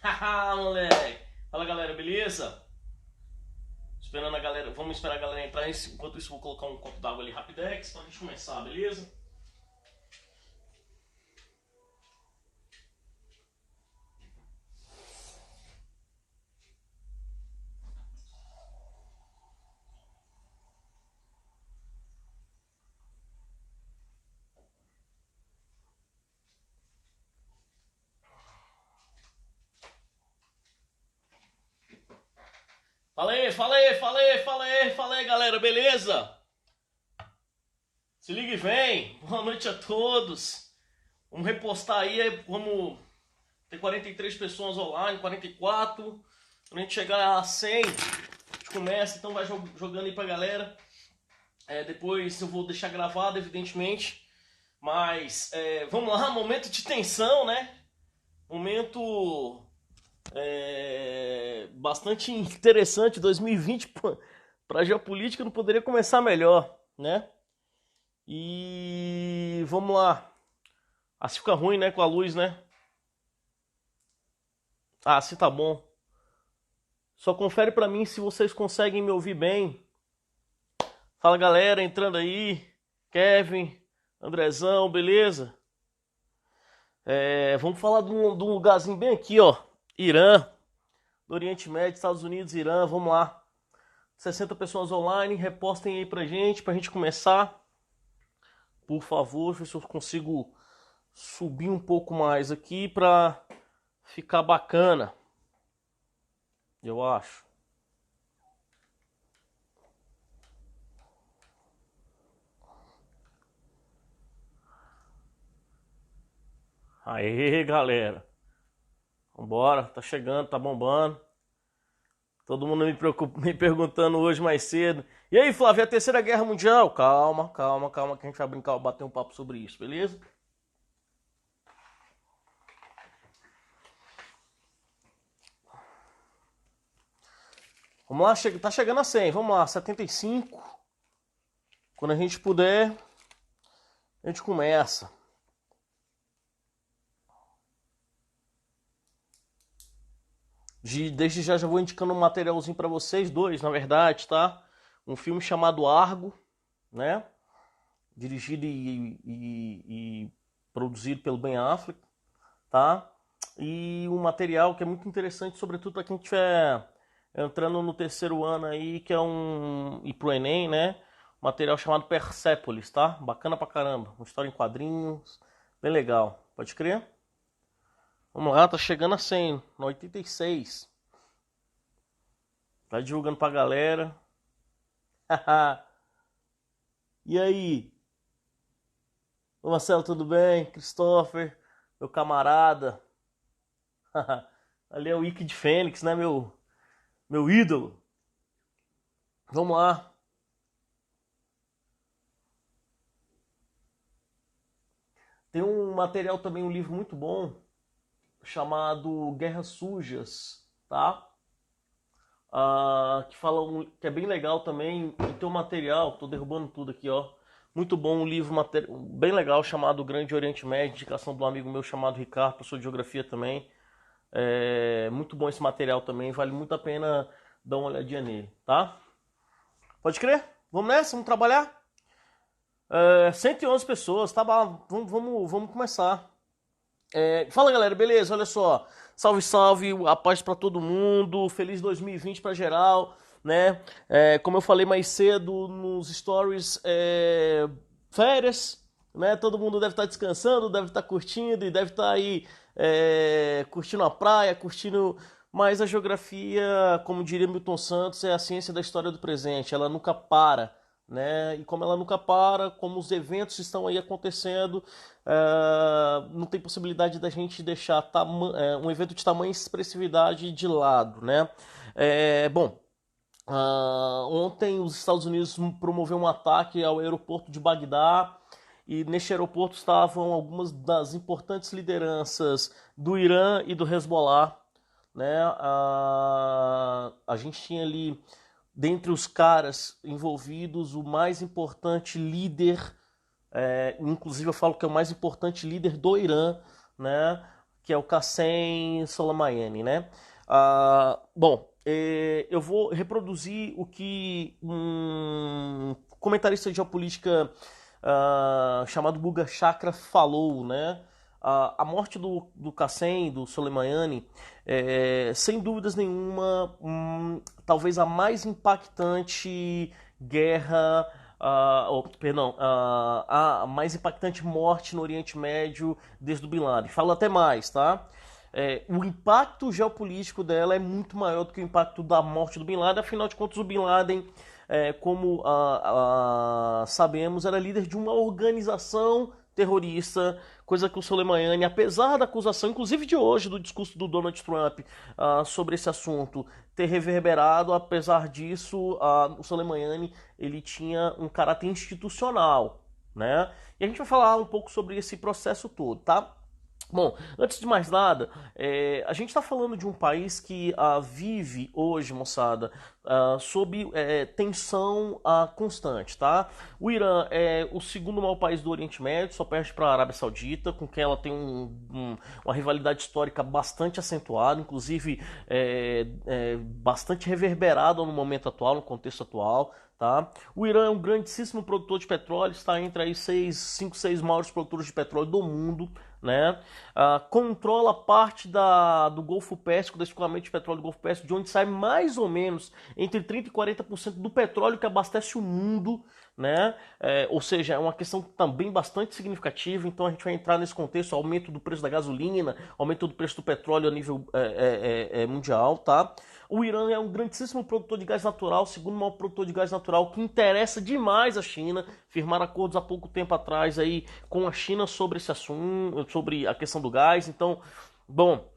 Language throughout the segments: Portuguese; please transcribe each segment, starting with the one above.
Haha, moleque! Fala galera, beleza? Esperando a galera, vamos esperar a galera entrar. Enquanto isso, vou colocar um copo d'água ali rapidex pra gente começar, beleza? Fala aí, galera, beleza? Se liga e vem. Boa noite a todos. Vamos repostar aí, vamos ter 43 pessoas online, 44. Quando a gente chegar a 100, a gente começa, então vai jogando aí pra galera. Depois eu vou deixar gravado, evidentemente. Mas vamos lá, momento de tensão, né? Momento bastante interessante. 2020 para a geopolítica não poderia começar melhor, né? E vamos lá. Assim fica ruim, né? Com a luz, né? Ah, assim tá bom. Só confere pra mim se vocês conseguem me ouvir bem. Fala galera, entrando aí. Kevin, Andrezão, beleza? Vamos falar de um lugarzinho bem aqui, ó. Irã, do Oriente Médio, Estados Unidos, Irã, vamos lá. 60 pessoas online, repostem aí pra gente começar. Por favor, ver se eu consigo subir um pouco mais aqui pra ficar bacana. Eu acho. Aê, galera. Vambora, tá chegando, tá bombando. Todo mundo me perguntando hoje mais cedo. E aí, Flávio, é a Terceira Guerra Mundial? Calma, calma, calma, que a gente vai brincar, bater um papo sobre isso, beleza? Vamos lá, tá chegando a 100, vamos lá, 75. Quando a gente puder, a gente começa. Desde já vou indicando um materialzinho pra vocês, dois, na verdade, tá? Um filme chamado Argo, né? Dirigido e produzido pelo Ben Affleck, tá? E um material que é muito interessante, sobretudo para quem estiver entrando no terceiro ano aí, que é e pro Enem, né? Um material chamado Persepolis, tá? Bacana pra caramba. Uma história em quadrinhos, bem legal. Pode crer? Vamos lá, tá chegando a 100, no 86. Tá divulgando pra galera. E aí? Ô Marcelo, tudo bem? Christopher, meu camarada. Ali é o Ike de Fênix, né, meu ídolo. Vamos lá. Tem um material também, um livro muito bom, chamado Guerras Sujas, tá? Que fala que é bem legal também. E tem um material, tô derrubando tudo aqui, ó. Muito bom, um livro bem legal chamado Grande Oriente Médio, indicação de um amigo meu chamado Ricardo, professor de geografia também. Muito bom esse material também, vale muito a pena dar uma olhadinha nele, tá? Pode crer? Vamos nessa? Vamos trabalhar? 111 pessoas, tá bom, vamos começar. Fala galera, beleza? Olha só, salve, salve, a paz pra todo mundo, feliz 2020 pra geral, né? Como eu falei mais cedo nos stories, férias, né? Todo mundo deve estar descansando, deve estar curtindo e deve estar aí curtindo a praia, curtindo. Mas a geografia, como diria Milton Santos, é a ciência da história do presente, ela nunca para. Né? E como ela nunca para, como os eventos estão aí acontecendo, não tem possibilidade da gente deixar um evento de tamanha expressividade de lado, né? Bom, ontem os Estados Unidos promoveu um ataque ao aeroporto de Bagdá e neste aeroporto estavam algumas das importantes lideranças do Irã e do Hezbollah, né? A gente tinha ali dentre os caras envolvidos, o mais importante líder, inclusive eu falo que é o mais importante líder do Irã, né? que é o Qasem Soleimani, né? Bom, eu vou reproduzir o que um comentarista de geopolítica chamado Guga Chakra falou, né? A morte do Qasem, do Soleimani, sem dúvidas nenhuma, talvez a mais impactante guerra, perdão, a mais impactante morte no Oriente Médio desde o Bin Laden. Falo até mais, tá? O impacto geopolítico dela é muito maior do que o impacto da morte do Bin Laden. Afinal de contas, o Bin Laden, como sabemos, era líder de uma organização terrorista, coisa que o Soleimani, apesar da acusação, inclusive de hoje, do discurso do Donald Trump sobre esse assunto, ter reverberado, apesar disso, o Soleimani ele tinha um caráter institucional, né? E a gente vai falar um pouco sobre esse processo todo, tá? Bom, antes de mais nada, a gente está falando de um país que vive hoje, moçada, sob tensão constante, tá? O Irã é o segundo maior país do Oriente Médio, só perde para a Arábia Saudita, com quem ela tem uma rivalidade histórica bastante acentuada, inclusive bastante reverberada no momento atual, no contexto atual. Tá? O Irã é um grandíssimo produtor de petróleo, está entre aí 5, 6 maiores produtores de petróleo do mundo, né? Controla parte do Golfo Pérsico, do escoamento de petróleo do Golfo Pérsico, de onde sai mais ou menos entre 30% e 40% do petróleo que abastece o mundo, né? Ou seja, é uma questão também bastante significativa. Então a gente vai entrar nesse contexto: aumento do preço da gasolina, aumento do preço do petróleo a nível mundial, tá? O Irã é um grandíssimo produtor de gás natural, segundo maior produtor de gás natural, que interessa demais a China. Firmaram acordos há pouco tempo atrás aí com a China sobre esse assunto, sobre a questão do gás. Então, bom,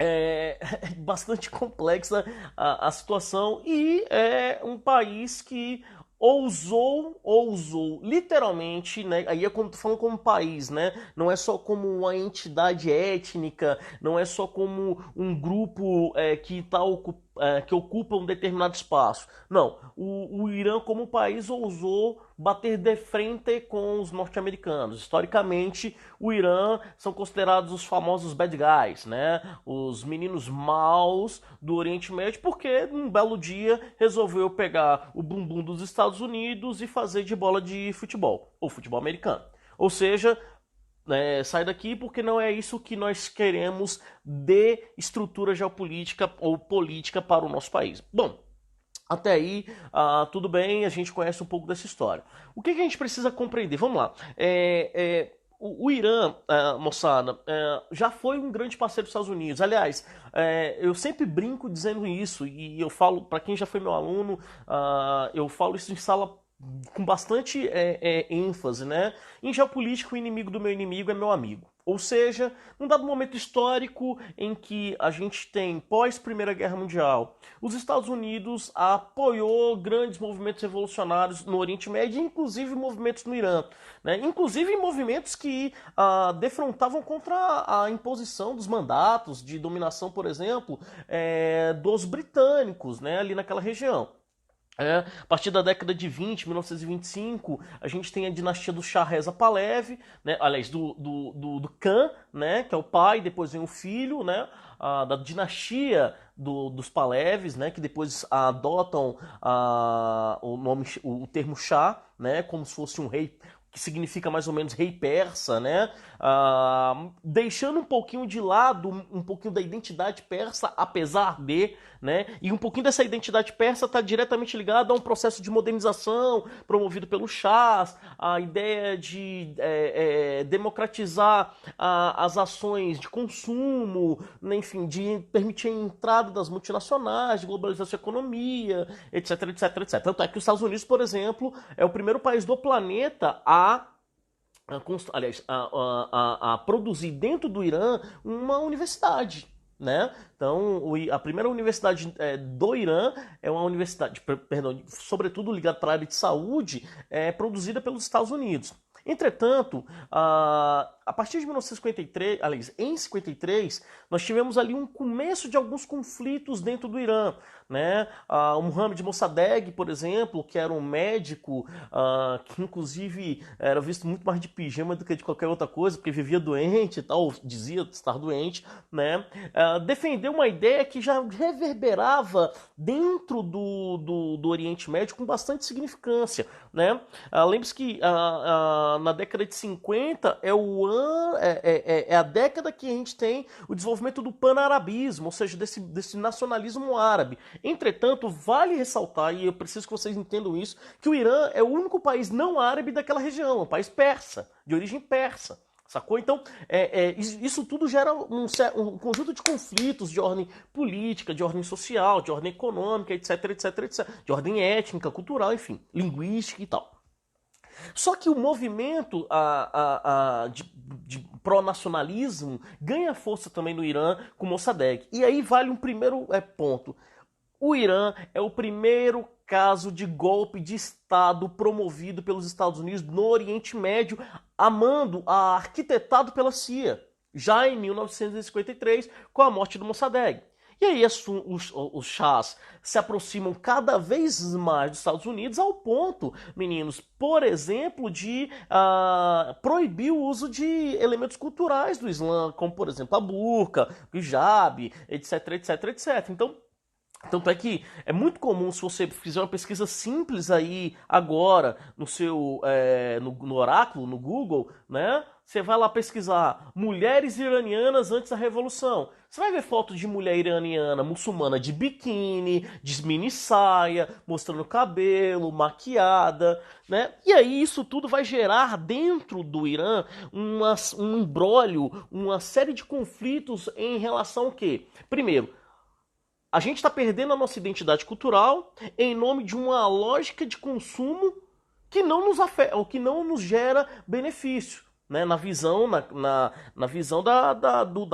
é bastante complexa a situação, e é um país que ousou literalmente, né? Aí é como tô falando como país, né? Não é só como uma entidade étnica, não é só como um grupo que ocupa um determinado espaço. Não, o Irã como país ousou bater de frente com os norte-americanos. Historicamente, o Irã são considerados os famosos bad guys, né? Os meninos maus do Oriente Médio, porque num belo dia resolveu pegar o bumbum dos Estados Unidos e fazer de bola de futebol, ou futebol americano. Ou seja, sai daqui porque não é isso que nós queremos de estrutura geopolítica ou política para o nosso país. Bom, até aí, tudo bem, a gente conhece um pouco dessa história. O que a gente precisa compreender? Vamos lá. O Irã, moçada, já foi um grande parceiro dos Estados Unidos. Aliás, eu sempre brinco dizendo isso, e eu falo, para quem já foi meu aluno, eu falo isso em sala com bastante ênfase, né? Em geopolítica, o inimigo do meu inimigo é meu amigo. Ou seja, num dado momento histórico em que a gente tem pós-Primeira Guerra Mundial, os Estados Unidos apoiou grandes movimentos revolucionários no Oriente Médio, inclusive movimentos no Irã, né? Inclusive movimentos que defrontavam contra a imposição dos mandatos de dominação, por exemplo, dos britânicos, né, ali naquela região. A partir da década de 20, 1925, a gente tem a dinastia do Shah Reza Pahlavi, né? Aliás, do Khan, né? Que é o pai, depois vem o filho, né? Da dinastia dos Pahlavis, né? Que depois adotam o termo Shah, né? Como se fosse um rei, que significa mais ou menos rei persa, né? Deixando um pouquinho de lado, um pouquinho da identidade persa, apesar de, né? E um pouquinho dessa identidade persa está diretamente ligada a um processo de modernização promovido pelos Shahs, a ideia de democratizar as ações de consumo, né? Enfim, de permitir a entrada das multinacionais, de globalização da economia, etc, etc, etc. Tanto é que os Estados Unidos, por exemplo, é o primeiro país do planeta a produzir dentro do Irã uma universidade, né? Então, a primeira universidade do Irã é uma universidade, perdão, sobretudo ligada para a área de saúde, produzida pelos Estados Unidos. Entretanto, a partir de 1953, aliás, em 53, nós tivemos ali um começo de alguns conflitos dentro do Irã, né? O Mohammad Mossadegh, por exemplo, que era um médico que inclusive era visto muito mais de pijama do que de qualquer outra coisa, porque vivia doente e tal, dizia estar doente, né? Defendeu uma ideia que já reverberava dentro do Oriente Médio com bastante significância, né? Lembre-se que na década de 50 é a década que a gente tem o desenvolvimento do panarabismo, ou seja, desse nacionalismo árabe. Entretanto, vale ressaltar, e eu preciso que vocês entendam isso, que o Irã é o único país não árabe daquela região, é um país persa, de origem persa. Sacou? Então, isso tudo gera um conjunto de conflitos de ordem política, de ordem social, de ordem econômica, etc, etc, etc, de ordem étnica, cultural, enfim, linguística e tal. Só que o movimento de pró-nacionalismo ganha força também no Irã com Mossadegh. E aí vale um primeiro ponto. O Irã é o primeiro caso de golpe de Estado promovido pelos Estados Unidos no Oriente Médio, arquitetado pela CIA, já em 1953, com a morte do Mossadegh. E aí os chás se aproximam cada vez mais dos Estados Unidos ao ponto, meninos, por exemplo, de proibir o uso de elementos culturais do Islã, como, por exemplo, a burca, o hijab, etc, etc, etc. Então, tanto é que é muito comum, se você fizer uma pesquisa simples aí agora no Oráculo, no Google, né? Você vai lá pesquisar mulheres iranianas antes da Revolução. Você vai ver fotos de mulher iraniana muçulmana de biquíni, de mini saia, mostrando cabelo, maquiada, né? E aí isso tudo vai gerar dentro do Irã um imbróglio, uma série de conflitos em relação ao quê? Primeiro, a gente está perdendo a nossa identidade cultural em nome de uma lógica de consumo que não nos afeta, ou que não nos gera benefício, né? Na visão da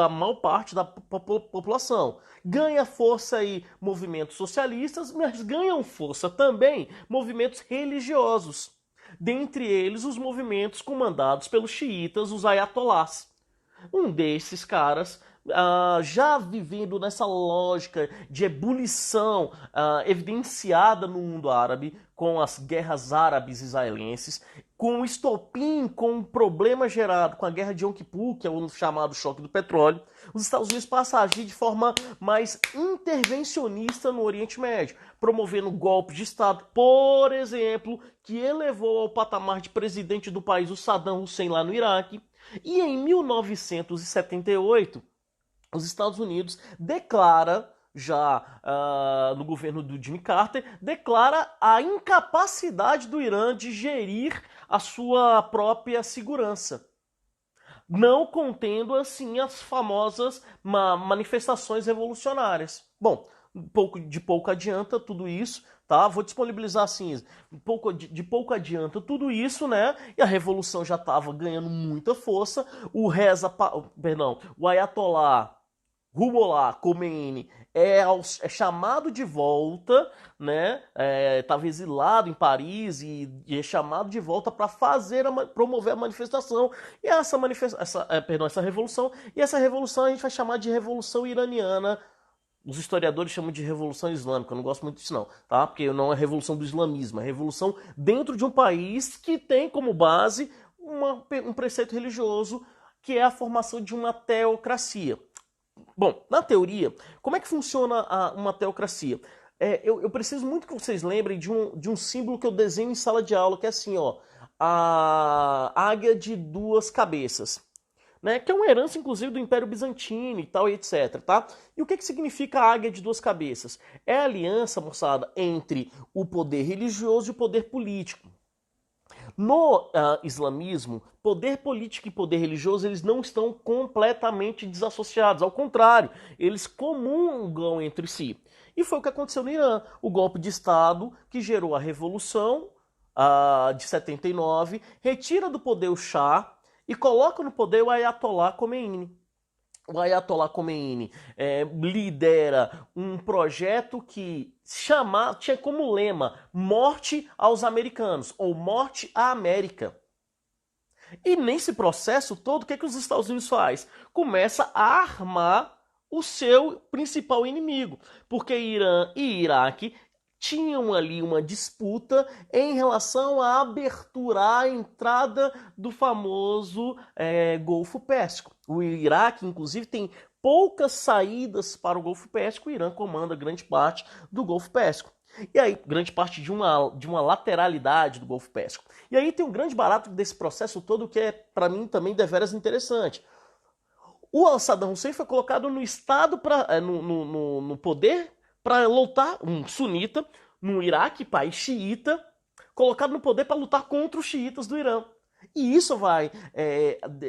maior parte da população. Ganha força aí movimentos socialistas, mas ganham força também movimentos religiosos. Dentre eles, os movimentos comandados pelos xiitas, os ayatolás. Um desses caras, já vivendo nessa lógica de ebulição evidenciada no mundo árabe, com as guerras árabes israelenses, com o estopim, com o problema gerado com a guerra de Yom Kippur, que é o chamado choque do petróleo, os Estados Unidos passam a agir de forma mais intervencionista no Oriente Médio, promovendo golpes de Estado, por exemplo, que elevou ao patamar de presidente do país o Saddam Hussein lá no Iraque. E em 1978, os Estados Unidos declara, no governo do Jimmy Carter, declara a incapacidade do Irã de gerir a sua própria segurança, não contendo assim as famosas manifestações revolucionárias. Bom, de pouco adianta tudo isso, tá? Vou disponibilizar assim, de pouco adianta tudo isso, né? E a revolução já estava ganhando muita força. O Ayatollah Ruhollah Khomeini é chamado de volta, né? Estava exilado em Paris e é chamado de volta para promover a manifestação e essa revolução. E essa revolução a gente vai chamar de Revolução Iraniana. Os historiadores chamam de Revolução Islâmica, eu não gosto muito disso não, tá? Porque não é revolução do islamismo, é revolução dentro de um país que tem como base um preceito religioso, que é a formação de uma teocracia. Bom, na teoria, como é que funciona uma teocracia? Eu preciso muito que vocês lembrem de um símbolo que eu desenho em sala de aula, que é assim, ó, a águia de duas cabeças. Né, que é uma herança, inclusive, do Império Bizantino e tal, e etc. Tá? E o que significa a águia de duas cabeças? É a aliança, moçada, entre o poder religioso e o poder político. No islamismo, poder político e poder religioso eles não estão completamente desassociados. Ao contrário, eles comungam entre si. E foi o que aconteceu no Irã. O golpe de Estado que gerou a Revolução de 79, retira do poder o Shah, e coloca no poder o Ayatollah Khomeini. O Ayatollah Khomeini lidera um projeto que tinha como lema morte aos americanos, ou morte à América. E nesse processo todo, o que, que os Estados Unidos faz? Começa a armar o seu principal inimigo, porque Irã e Iraque tinham ali uma disputa em relação à abertura, à entrada do famoso Golfo Pérsico. O Iraque, inclusive, tem poucas saídas para o Golfo Pérsico, o Irã comanda grande parte do Golfo Pérsico. E aí, grande parte de uma lateralidade do Golfo Pérsico. E aí tem um grande barato desse processo todo que é, para mim, também deveras interessante. O Saddam Hussein foi colocado no estado, no poder, para lutar, um sunita, no Iraque, país xiita, colocado no poder para lutar contra os xiitas do Irã. E isso vai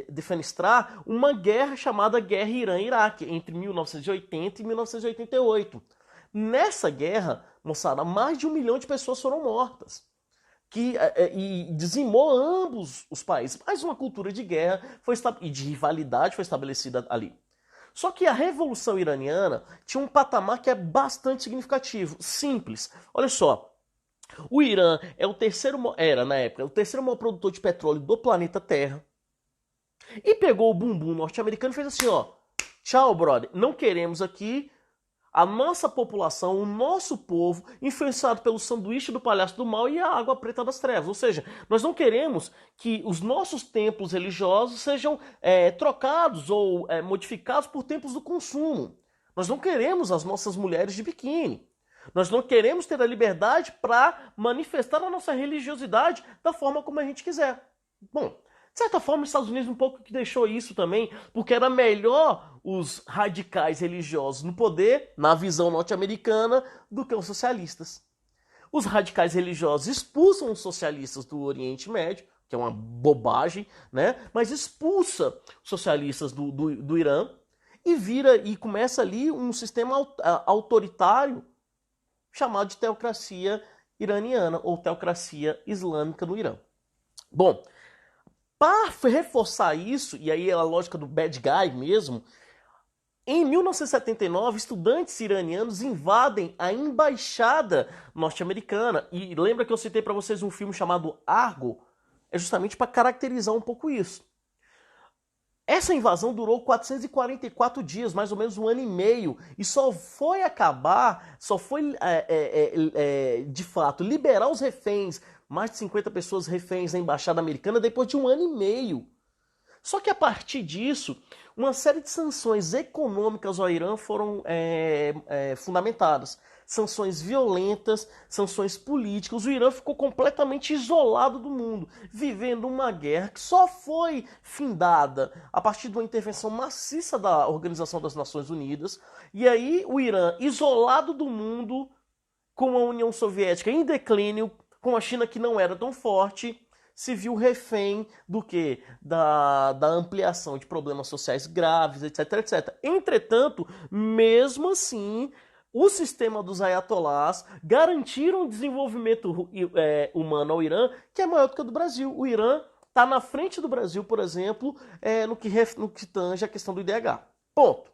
defenestrar uma guerra chamada Guerra Irã-Iraque, entre 1980 e 1988. Nessa guerra, moçada, mais de 1 milhão de pessoas foram mortas. E dizimou ambos os países. Mas uma cultura de guerra e de rivalidade foi estabelecida ali. Só que a Revolução Iraniana tinha um patamar que é bastante significativo. Simples. Olha só. O Irã era, na época, o terceiro maior produtor de petróleo do planeta Terra. E pegou o bumbum norte-americano e fez assim, ó. Tchau, brother. Não queremos aqui a nossa população, o nosso povo, influenciado pelo sanduíche do palhaço do mal e a água preta das trevas. Ou seja, nós não queremos que os nossos templos religiosos sejam trocados ou modificados por templos do consumo. Nós não queremos as nossas mulheres de biquíni. Nós não queremos ter a liberdade para manifestar a nossa religiosidade da forma como a gente quiser. Bom, de certa forma, os Estados Unidos um pouco que deixou isso também, porque era melhor os radicais religiosos no poder, na visão norte-americana, do que os socialistas. Os radicais religiosos expulsam os socialistas do Oriente Médio, que é uma bobagem, né? Mas expulsa os socialistas do Irã e começa ali um sistema autoritário chamado de teocracia iraniana ou teocracia islâmica no Irã. Bom, para reforçar isso, e aí é a lógica do bad guy mesmo, em 1979, estudantes iranianos invadem a embaixada norte-americana. E lembra que eu citei para vocês um filme chamado Argo? É justamente para caracterizar um pouco isso. Essa invasão durou 444 dias, mais ou menos 1 ano e meio, e só foi acabar, de fato, liberar os reféns, mais de 50 pessoas reféns na embaixada americana, depois de 1 ano e meio. Só que a partir disso, uma série de sanções econômicas ao Irã foram fundamentadas. Sanções violentas, sanções políticas. O Irã ficou completamente isolado do mundo, vivendo uma guerra que só foi findada a partir de uma intervenção maciça da Organização das Nações Unidas. E aí o Irã, isolado do mundo, com a União Soviética em declínio, com a China que não era tão forte, se viu refém do quê? Da ampliação de problemas sociais graves, etc, etc. Entretanto, mesmo assim, o sistema dos ayatolás garantiram um desenvolvimento humano ao Irã que é maior do que o do Brasil. O Irã está na frente do Brasil, por exemplo, no que tange a questão do IDH. Ponto.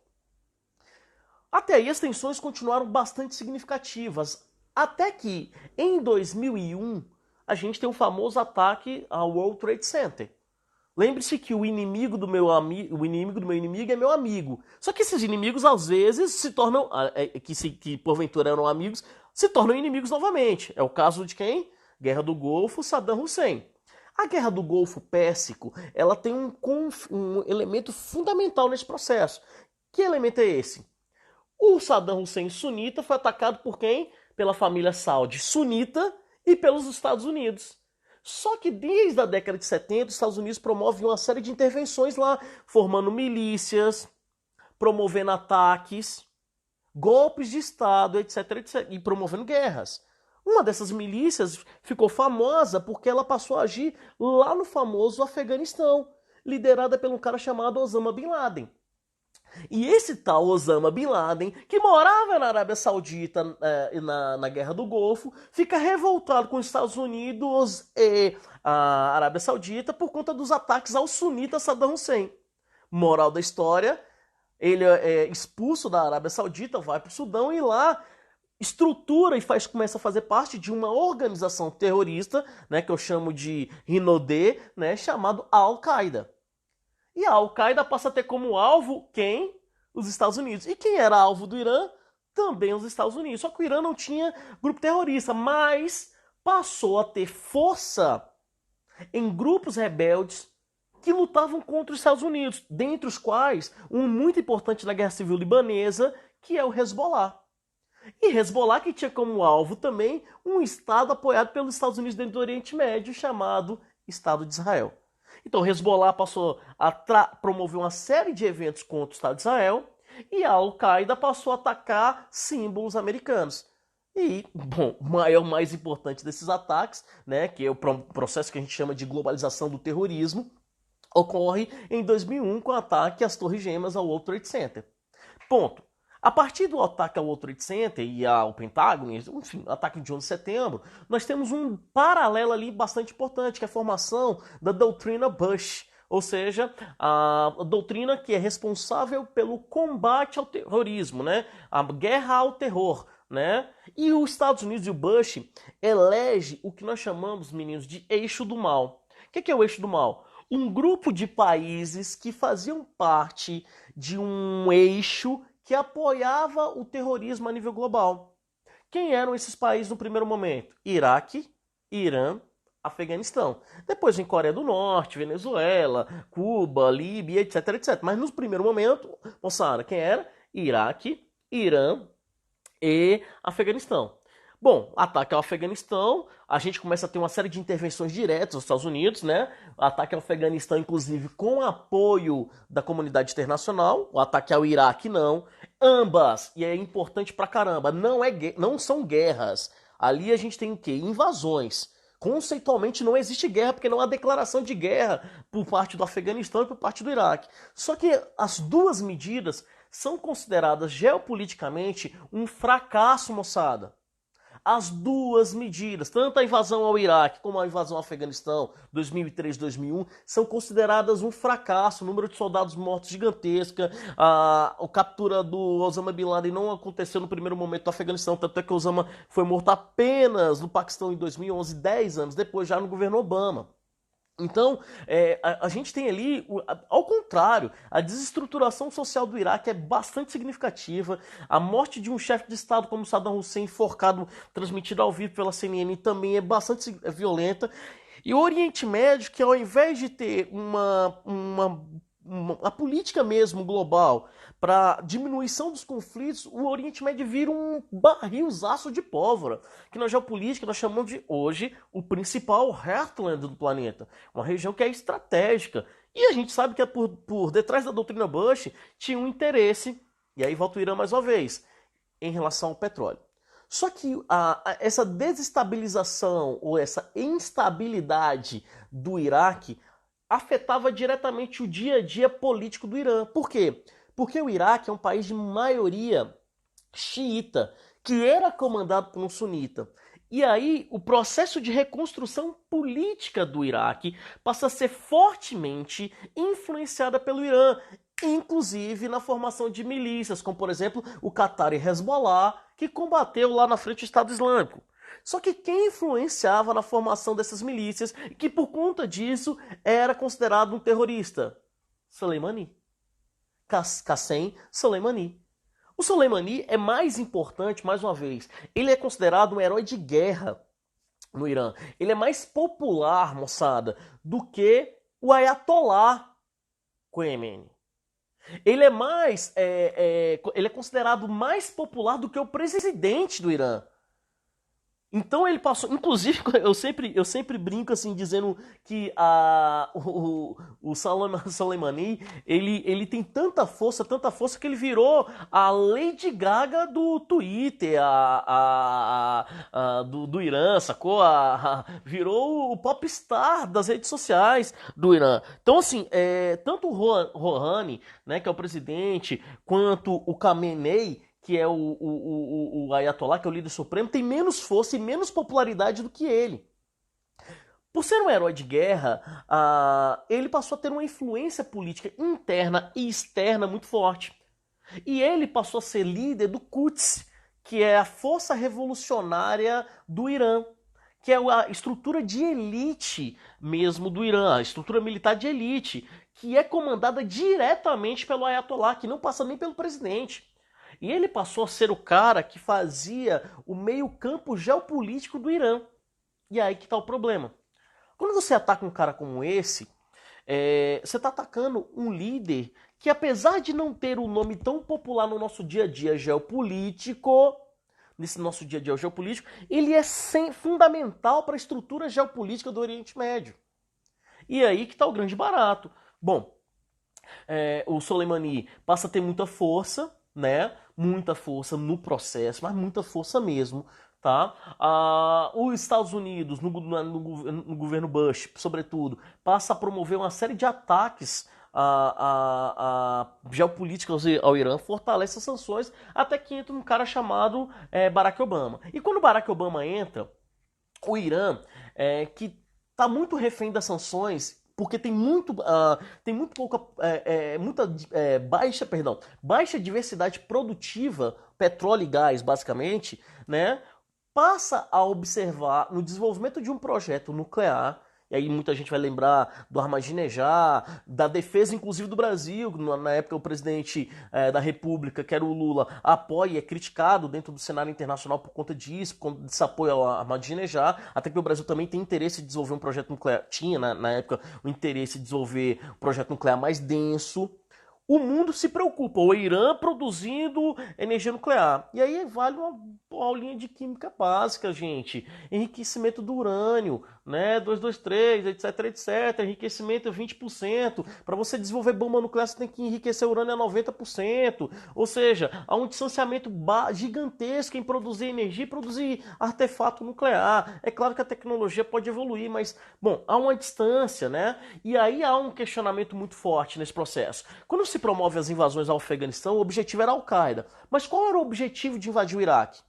Até aí as tensões continuaram bastante significativas, até que em 2001 a gente tem o famoso ataque ao World Trade Center. Lembre-se que o inimigo do meu inimigo é meu amigo. Só que esses inimigos às vezes se tornam, que porventura eram amigos, se tornam inimigos novamente. É o caso de quem? Guerra do Golfo, Saddam Hussein. A Guerra do Golfo Pérsico, ela tem um elemento fundamental nesse processo. Que elemento é esse? O Saddam Hussein sunita foi atacado por quem? Pela família Saud sunita e pelos Estados Unidos. Só que desde a década de 70, os Estados Unidos promovem uma série de intervenções lá, formando milícias, promovendo ataques, golpes de Estado, etc, etc, e promovendo guerras. Uma dessas milícias ficou famosa porque ela passou a agir lá no famoso Afeganistão, liderada por um cara chamado Osama Bin Laden. E esse tal Osama Bin Laden, que morava na Arábia Saudita na Guerra do Golfo, fica revoltado com os Estados Unidos e a Arábia Saudita por conta dos ataques ao sunita Saddam Hussein. Moral da história, ele é expulso da Arábia Saudita, vai para o Sudão e lá estrutura e começa a fazer parte de uma organização terrorista, né, que eu chamo de Rinodê, né, chamado Al-Qaeda. E a Al-Qaeda passa a ter como alvo quem? Os Estados Unidos. E quem era alvo do Irã? Também os Estados Unidos. Só que o Irã não tinha grupo terrorista, mas passou a ter força em grupos rebeldes que lutavam contra os Estados Unidos, dentre os quais um muito importante na Guerra Civil Libanesa, que é o Hezbollah. E Hezbollah que tinha como alvo também um Estado apoiado pelos Estados Unidos dentro do Oriente Médio, chamado Estado de Israel. Então Hezbollah passou a promover uma série de eventos contra o Estado de Israel e a Al-Qaeda passou a atacar símbolos americanos. E, bom, o maior, mais importante desses ataques, né, que é o processo que a gente chama de globalização do terrorismo, ocorre em 2001 com o ataque às Torres Gêmeas ao World Trade Center. Ponto. A partir do ataque ao World Trade Center e ao Pentágono, enfim, ataque de 11 de setembro, nós temos um paralelo ali bastante importante, que é a formação da doutrina Bush, ou seja, a doutrina que é responsável pelo combate ao terrorismo, né? A guerra ao terror, né? E os Estados Unidos e o Bush elege o que nós chamamos, meninos, de eixo do mal. O que é o eixo do mal? Um grupo de países que faziam parte de um eixo que apoiava o terrorismo a nível global. Quem eram esses países no primeiro momento? Iraque, Irã, Afeganistão. Depois em Coreia do Norte, Venezuela, Cuba, Líbia, etc, etc. Mas no primeiro momento, moçada, quem era? Iraque, Irã e Afeganistão. Bom, ataque ao Afeganistão, a gente começa a ter uma série de intervenções diretas dos Estados Unidos, né? Ataque ao Afeganistão, inclusive, com apoio da comunidade internacional. O ataque ao Iraque, não. Ambas, e é importante pra caramba, não são guerras. Ali a gente tem o quê? Invasões. Conceitualmente não existe guerra, porque não há declaração de guerra por parte do Afeganistão e por parte do Iraque. Só que as duas medidas são consideradas geopoliticamente um fracasso, moçada. As duas medidas, tanto a invasão ao Iraque como a invasão ao Afeganistão, 2003-2001, são consideradas um fracasso. O número de soldados mortos gigantesca, a captura do Osama Bin Laden não aconteceu no primeiro momento do Afeganistão, tanto é que o Osama foi morto apenas no Paquistão em 2011, 10 anos depois, já no governo Obama. Então, a gente tem ali, ao contrário, a desestruturação social do Iraque é bastante significativa. A morte de um chefe de Estado como Saddam Hussein, enforcado, transmitido ao vivo pela CNN, também é bastante violenta. E o Oriente Médio, que ao invés de ter a política mesmo global para diminuição dos conflitos, o Oriente Médio vira um barrilzaço de pólvora, que na geopolítica nós chamamos de, hoje, o principal heartland do planeta. Uma região que é estratégica. E a gente sabe que por detrás da doutrina Bush tinha um interesse, e aí volta o Irã mais uma vez, em relação ao petróleo. Só que essa desestabilização ou essa instabilidade do Iraque afetava diretamente o dia a dia político do Irã. Por quê? Porque o Iraque é um país de maioria xiita, que era comandado por um sunita. E aí o processo de reconstrução política do Iraque passa a ser fortemente influenciada pelo Irã, inclusive na formação de milícias, como por exemplo o Qatar e Hezbollah, que combateu lá na frente o Estado Islâmico. Só que quem influenciava na formação dessas milícias, e que por conta disso era considerado um terrorista? Soleimani. Qassem Soleimani. O Soleimani é mais importante, mais uma vez, ele é considerado um herói de guerra no Irã. Ele é mais popular, moçada, do que o Ayatollah Khomeini. Ele é considerado mais popular do que o presidente do Irã. Então ele passou, inclusive eu sempre brinco assim dizendo que o Soleimani ele tem tanta força que ele virou a Lady Gaga do Twitter, do Irã, sacou? Virou o popstar das redes sociais do Irã. Então assim, tanto o Rouhani, né, que é o presidente, quanto o Khamenei, que é o Ayatollah, que é o líder supremo, tem menos força e menos popularidade do que ele. Por ser um herói de guerra, ele passou a ter uma influência política interna e externa muito forte. E ele passou a ser líder do Quds, que é a força revolucionária do Irã, que é a estrutura de elite mesmo do Irã, a estrutura militar de elite, que é comandada diretamente pelo Ayatollah, que não passa nem pelo presidente. E ele passou a ser o cara que fazia o meio-campo geopolítico do Irã. E aí que está o problema. Quando você ataca um cara como esse, você está atacando um líder que, apesar de não ter um nome tão popular no nosso dia a dia geopolítico, nesse nosso dia a dia geopolítico, ele é fundamental para a estrutura geopolítica do Oriente Médio. E aí que está o grande barato. Bom, o Soleimani passa a ter muita força, né? Muita força no processo, mas muita força mesmo, tá? Os Estados Unidos, no governo Bush, sobretudo, passa a promover uma série de ataques a geopolítica ao Irã, fortalece as sanções, até que entra um cara chamado Barack Obama. E quando Barack Obama entra, o Irã, que está muito refém das sanções, porque tem muito pouca, baixa diversidade produtiva, petróleo e gás, basicamente, né? Passa a observar no desenvolvimento de um projeto nuclear. E aí muita gente vai lembrar do Armaginejad, da defesa inclusive do Brasil, na época o presidente da República, que era o Lula, apoia e é criticado dentro do cenário internacional por conta disso, por conta desse apoio ao Armaginejad, até que o Brasil também tem interesse em desenvolver um projeto nuclear, tinha na época o interesse de desenvolver um projeto nuclear mais denso. O mundo se preocupa, o Irã produzindo energia nuclear. E aí vale uma aulinha de química básica, gente. Enriquecimento do urânio, né? 223, etc, etc. Enriquecimento 20%. Para você desenvolver bomba nuclear, você tem que enriquecer o urânio a 90%. Ou seja, há um distanciamento gigantesco em produzir energia e produzir artefato nuclear. É claro que a tecnologia pode evoluir, mas, bom, há uma distância, né? E aí há um questionamento muito forte nesse processo. Quando se promove as invasões ao Afeganistão, o objetivo era a Al-Qaeda. Mas qual era o objetivo de invadir o Iraque?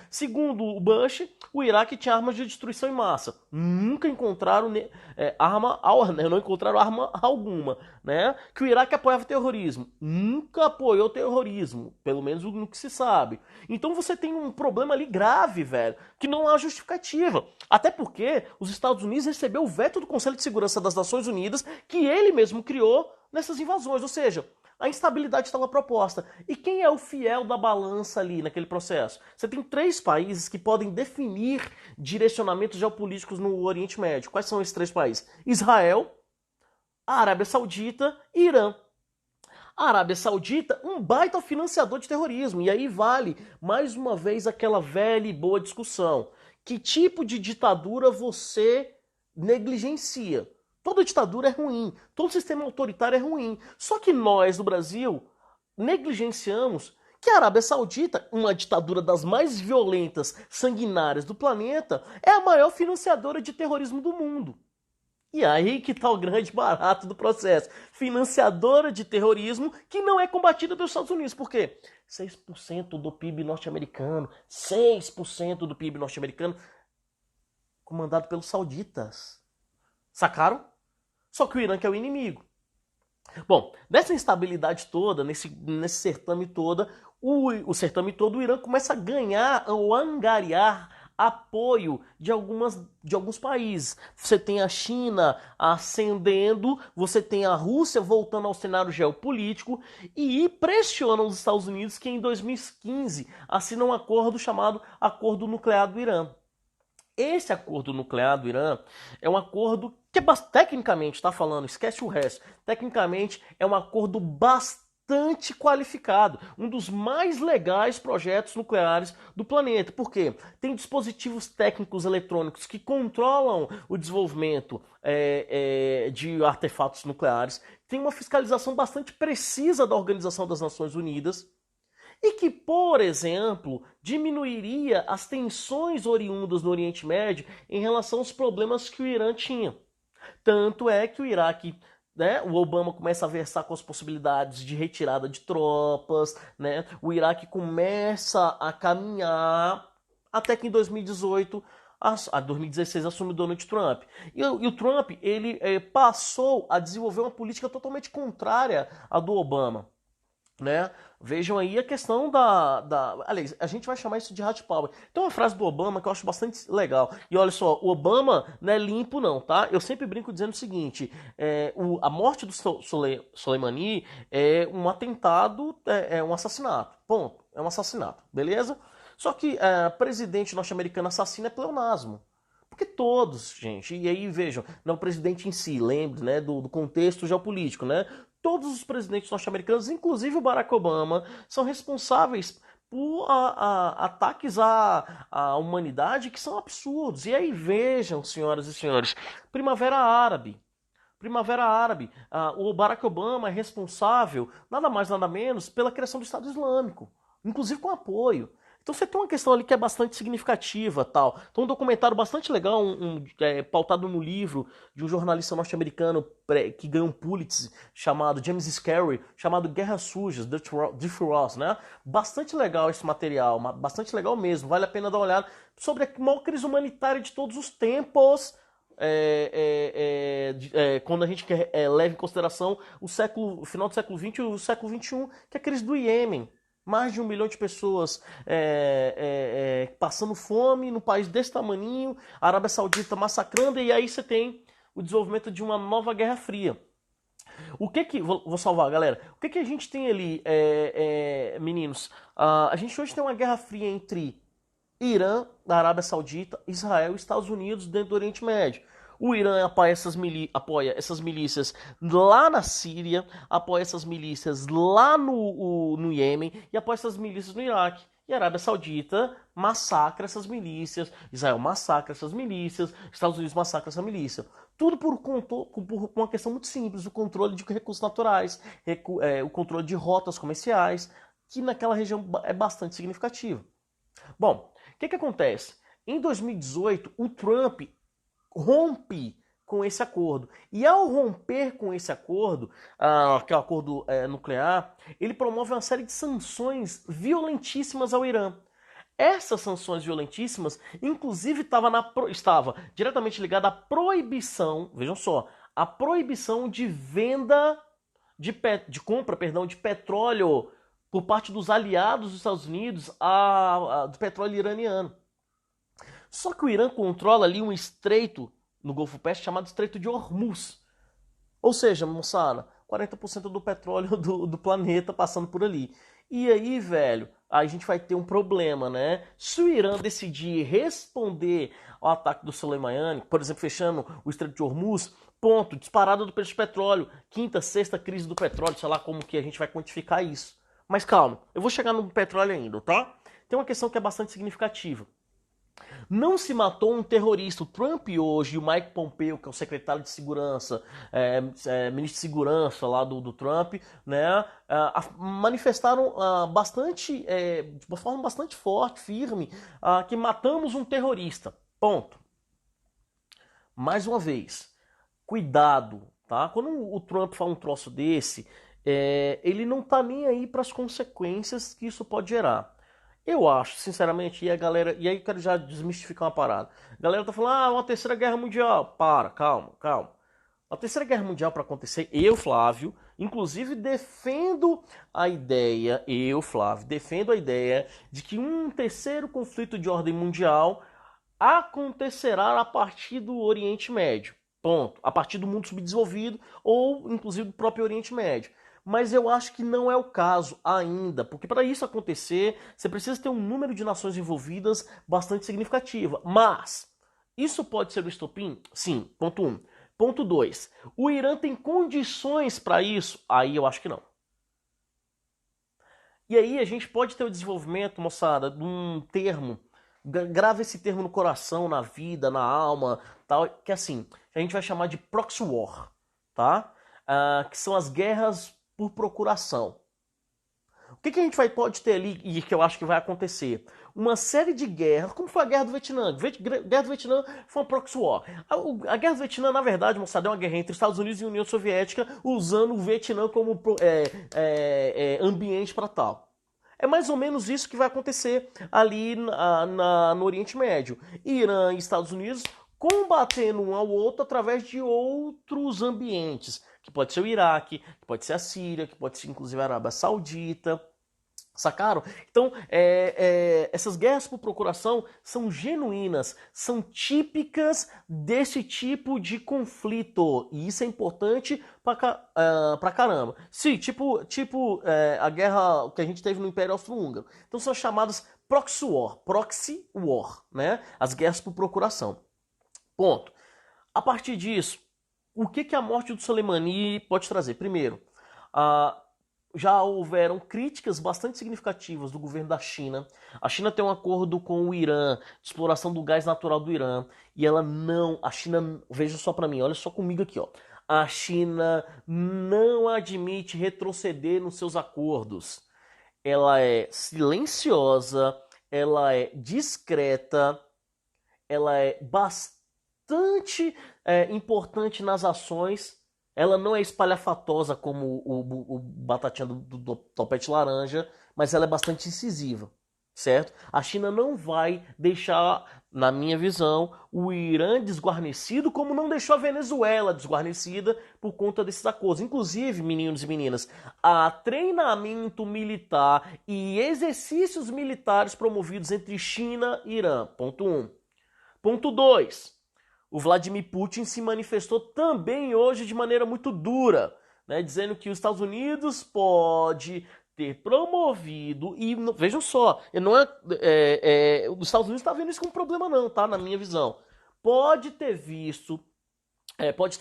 Segundo o Bush, o Iraque tinha armas de destruição em massa. Nunca encontraram não encontraram arma alguma, né? Que o Iraque apoiava terrorismo. Nunca apoiou terrorismo, pelo menos no que se sabe. Então você tem um problema ali grave, velho, que não há justificativa. Até porque os Estados Unidos recebeu o veto do Conselho de Segurança das Nações Unidas, que ele mesmo criou nessas invasões. Ou seja, a instabilidade estava proposta. E quem é o fiel da balança ali naquele processo? Você tem 3 países que podem definir direcionamentos geopolíticos no Oriente Médio. Quais são esses 3 países? Israel, a Arábia Saudita e Irã. A Arábia Saudita, um baita financiador de terrorismo. E aí vale, mais uma vez, aquela velha e boa discussão. Que tipo de ditadura você negligencia? Toda ditadura é ruim, todo sistema autoritário é ruim. Só que nós, no Brasil, negligenciamos que a Arábia Saudita, uma ditadura das mais violentas, sanguinárias do planeta, é a maior financiadora de terrorismo do mundo. E aí que está o grande barato do processo. Financiadora de terrorismo que não é combatida pelos Estados Unidos. Por quê? 6% do PIB norte-americano, 6% do PIB norte-americano comandado pelos sauditas. Sacaram? Só que o Irã que é o inimigo. Bom, nessa instabilidade toda, nesse certame todo, o Irã começa a ganhar ou angariar apoio de alguns países. Você tem a China ascendendo, você tem a Rússia voltando ao cenário geopolítico e pressiona os Estados Unidos, que em 2015 assina um acordo chamado Acordo Nuclear do Irã. Esse acordo nuclear do Irã é um acordo que, tecnicamente, está falando, esquece o resto, tecnicamente é um acordo bastante qualificado, um dos mais legais projetos nucleares do planeta. Por quê? Tem dispositivos técnicos eletrônicos que controlam o desenvolvimento de artefatos nucleares, tem uma fiscalização bastante precisa da Organização das Nações Unidas, e que, por exemplo, diminuiria as tensões oriundas no Oriente Médio em relação aos problemas que o Irã tinha. Tanto é que o Iraque, né, o Obama começa a versar com as possibilidades de retirada de tropas, né, o Iraque começa a caminhar até que em 2018 2016 assume o Donald Trump. E o Trump ele passou a desenvolver uma política totalmente contrária à do Obama. né? Vejam aí a questão aliás, a gente vai chamar isso de hot power. Tem uma frase do Obama que eu acho bastante legal. E olha só, o Obama não é limpo não, tá? Eu sempre brinco dizendo o seguinte, a morte do Soleimani é um atentado, é um assassinato. Ponto. É um assassinato, beleza? Só que presidente norte-americano assassino é pleonasmo. Porque todos, gente, e aí vejam, não o presidente em si, lembre, né, do contexto geopolítico, né? Todos os presidentes norte-americanos, inclusive o Barack Obama, são responsáveis por ataques à humanidade que são absurdos. E aí vejam, senhoras e senhores, Primavera Árabe. Primavera Árabe. O Barack Obama é responsável, nada mais nada menos, pela criação do Estado Islâmico, inclusive com apoio. Então você tem uma questão ali que é bastante significativa, tal. Então um documentário bastante legal, pautado no livro de um jornalista norte-americano que ganhou um Pulitzer, chamado James Scarry, chamado Guerras Sujas, The Frost, né? Bastante legal esse material, bastante legal mesmo. Vale a pena dar uma olhada sobre a maior crise humanitária de todos os tempos. Quando a gente leva em consideração o final do século XX e o século XXI, que é a crise do Iêmen. Mais de 1 milhão de pessoas passando fome no país desse tamaninho, a Arábia Saudita massacrando, e aí você tem o desenvolvimento de uma nova Guerra Fria. Vou salvar, galera. O que a gente tem ali, meninos? A gente hoje tem uma Guerra Fria entre Irã, da Arábia Saudita, Israel e Estados Unidos dentro do Oriente Médio. O Irã apoia essas milícias lá na Síria, apoia essas milícias lá no Iêmen e apoia essas milícias no Iraque. E a Arábia Saudita massacra essas milícias, Israel massacra essas milícias, Estados Unidos massacra essa milícia. Tudo por uma questão muito simples, o controle de recursos naturais, o controle de rotas comerciais, que naquela região é bastante significativo. Bom, o que acontece? Em 2018, o Trump rompe com esse acordo. E ao romper com esse acordo, que é o acordo nuclear, ele promove uma série de sanções violentíssimas ao Irã. Essas sanções violentíssimas, inclusive, estava diretamente ligada à proibição, vejam só, a proibição de venda, de compra, perdão, de petróleo por parte dos aliados dos Estados Unidos do petróleo iraniano. Só que o Irã controla ali um estreito no Golfo Pérsico chamado Estreito de Hormuz. Ou seja, moçada, 40% do petróleo do planeta passando por ali. E aí, velho, a gente vai ter um problema, né? Se o Irã decidir responder ao ataque do Soleimani, por exemplo, fechando o Estreito de Hormuz, ponto, disparada do preço de petróleo, quinta, sexta crise do petróleo, sei lá como que a gente vai quantificar isso. Mas calma, eu vou chegar no petróleo ainda, tá? Tem uma questão que é bastante significativa. Não se matou um terrorista. O Trump hoje e o Mike Pompeo, que é o secretário de segurança, ministro de segurança lá do Trump, né, manifestaram de uma forma bastante forte, firme, que matamos um terrorista. Ponto. Mais uma vez, cuidado, tá? Quando o Trump fala um troço desse, ele não tá nem aí para as consequências que isso pode gerar. Eu acho, sinceramente, e aí eu quero já desmistificar uma parada. A galera tá falando, uma terceira guerra mundial. Calma, calma. A terceira guerra mundial para acontecer, Flávio, inclusive Flávio, defendo a ideia de que um terceiro conflito de ordem mundial acontecerá a partir do Oriente Médio. Ponto. A partir do mundo subdesenvolvido ou, inclusive, do próprio Oriente Médio. Mas eu acho que não é o caso ainda, porque para isso acontecer, você precisa ter um número de nações envolvidas bastante significativa. Mas isso pode ser o estopim? Sim, ponto 1. Ponto 2. O Irã tem condições para isso? Aí eu acho que não. E aí a gente pode ter o desenvolvimento, moçada, de um termo, grava esse termo no coração, na vida, na alma, tal, que assim, a gente vai chamar de proxy war, tá? Que são as guerras por procuração. O que a gente pode ter ali, e que eu acho que vai acontecer? Uma série de guerras, como foi a Guerra do Vietnã. A Guerra do Vietnã foi uma proxy war. A Guerra do Vietnã, na verdade, moçada, é uma guerra entre Estados Unidos e União Soviética, usando o Vietnã como ambiente para tal. É mais ou menos isso que vai acontecer ali no Oriente Médio. Irã e Estados Unidos combatendo um ao outro através de outros ambientes, que pode ser o Iraque, que pode ser a Síria, que pode ser inclusive a Arábia Saudita. Sacaram? Então, essas guerras por procuração são genuínas, são típicas desse tipo de conflito. E isso é importante pra caramba. Sim, tipo a guerra que a gente teve no Império Austro-Húngaro. Então são chamadas proxy war, né? As guerras por procuração. Ponto. A partir disso, o que a morte do Soleimani pode trazer? Primeiro, já houveram críticas bastante significativas do governo da China. A China tem um acordo com o Irã, de exploração do gás natural do Irã, e a China, veja só pra mim, olha só comigo aqui, ó. A China não admite retroceder nos seus acordos. Ela é silenciosa, ela é discreta, ela é bastante importante nas ações. Ela não é espalhafatosa como o Batatinha do Topete Laranja, mas ela é bastante incisiva, certo? A China não vai deixar, na minha visão, o Irã desguarnecido, como não deixou a Venezuela desguarnecida por conta desses acordos. Inclusive, meninos e meninas, há treinamento militar e exercícios militares promovidos entre China e Irã. Ponto 1. Ponto 2. O Vladimir Putin se manifestou também hoje de maneira muito dura, né, dizendo que os Estados Unidos pode ter promovido, e vejam só, não os Estados Unidos não está vendo isso como problema não, tá, na minha visão. Pode ter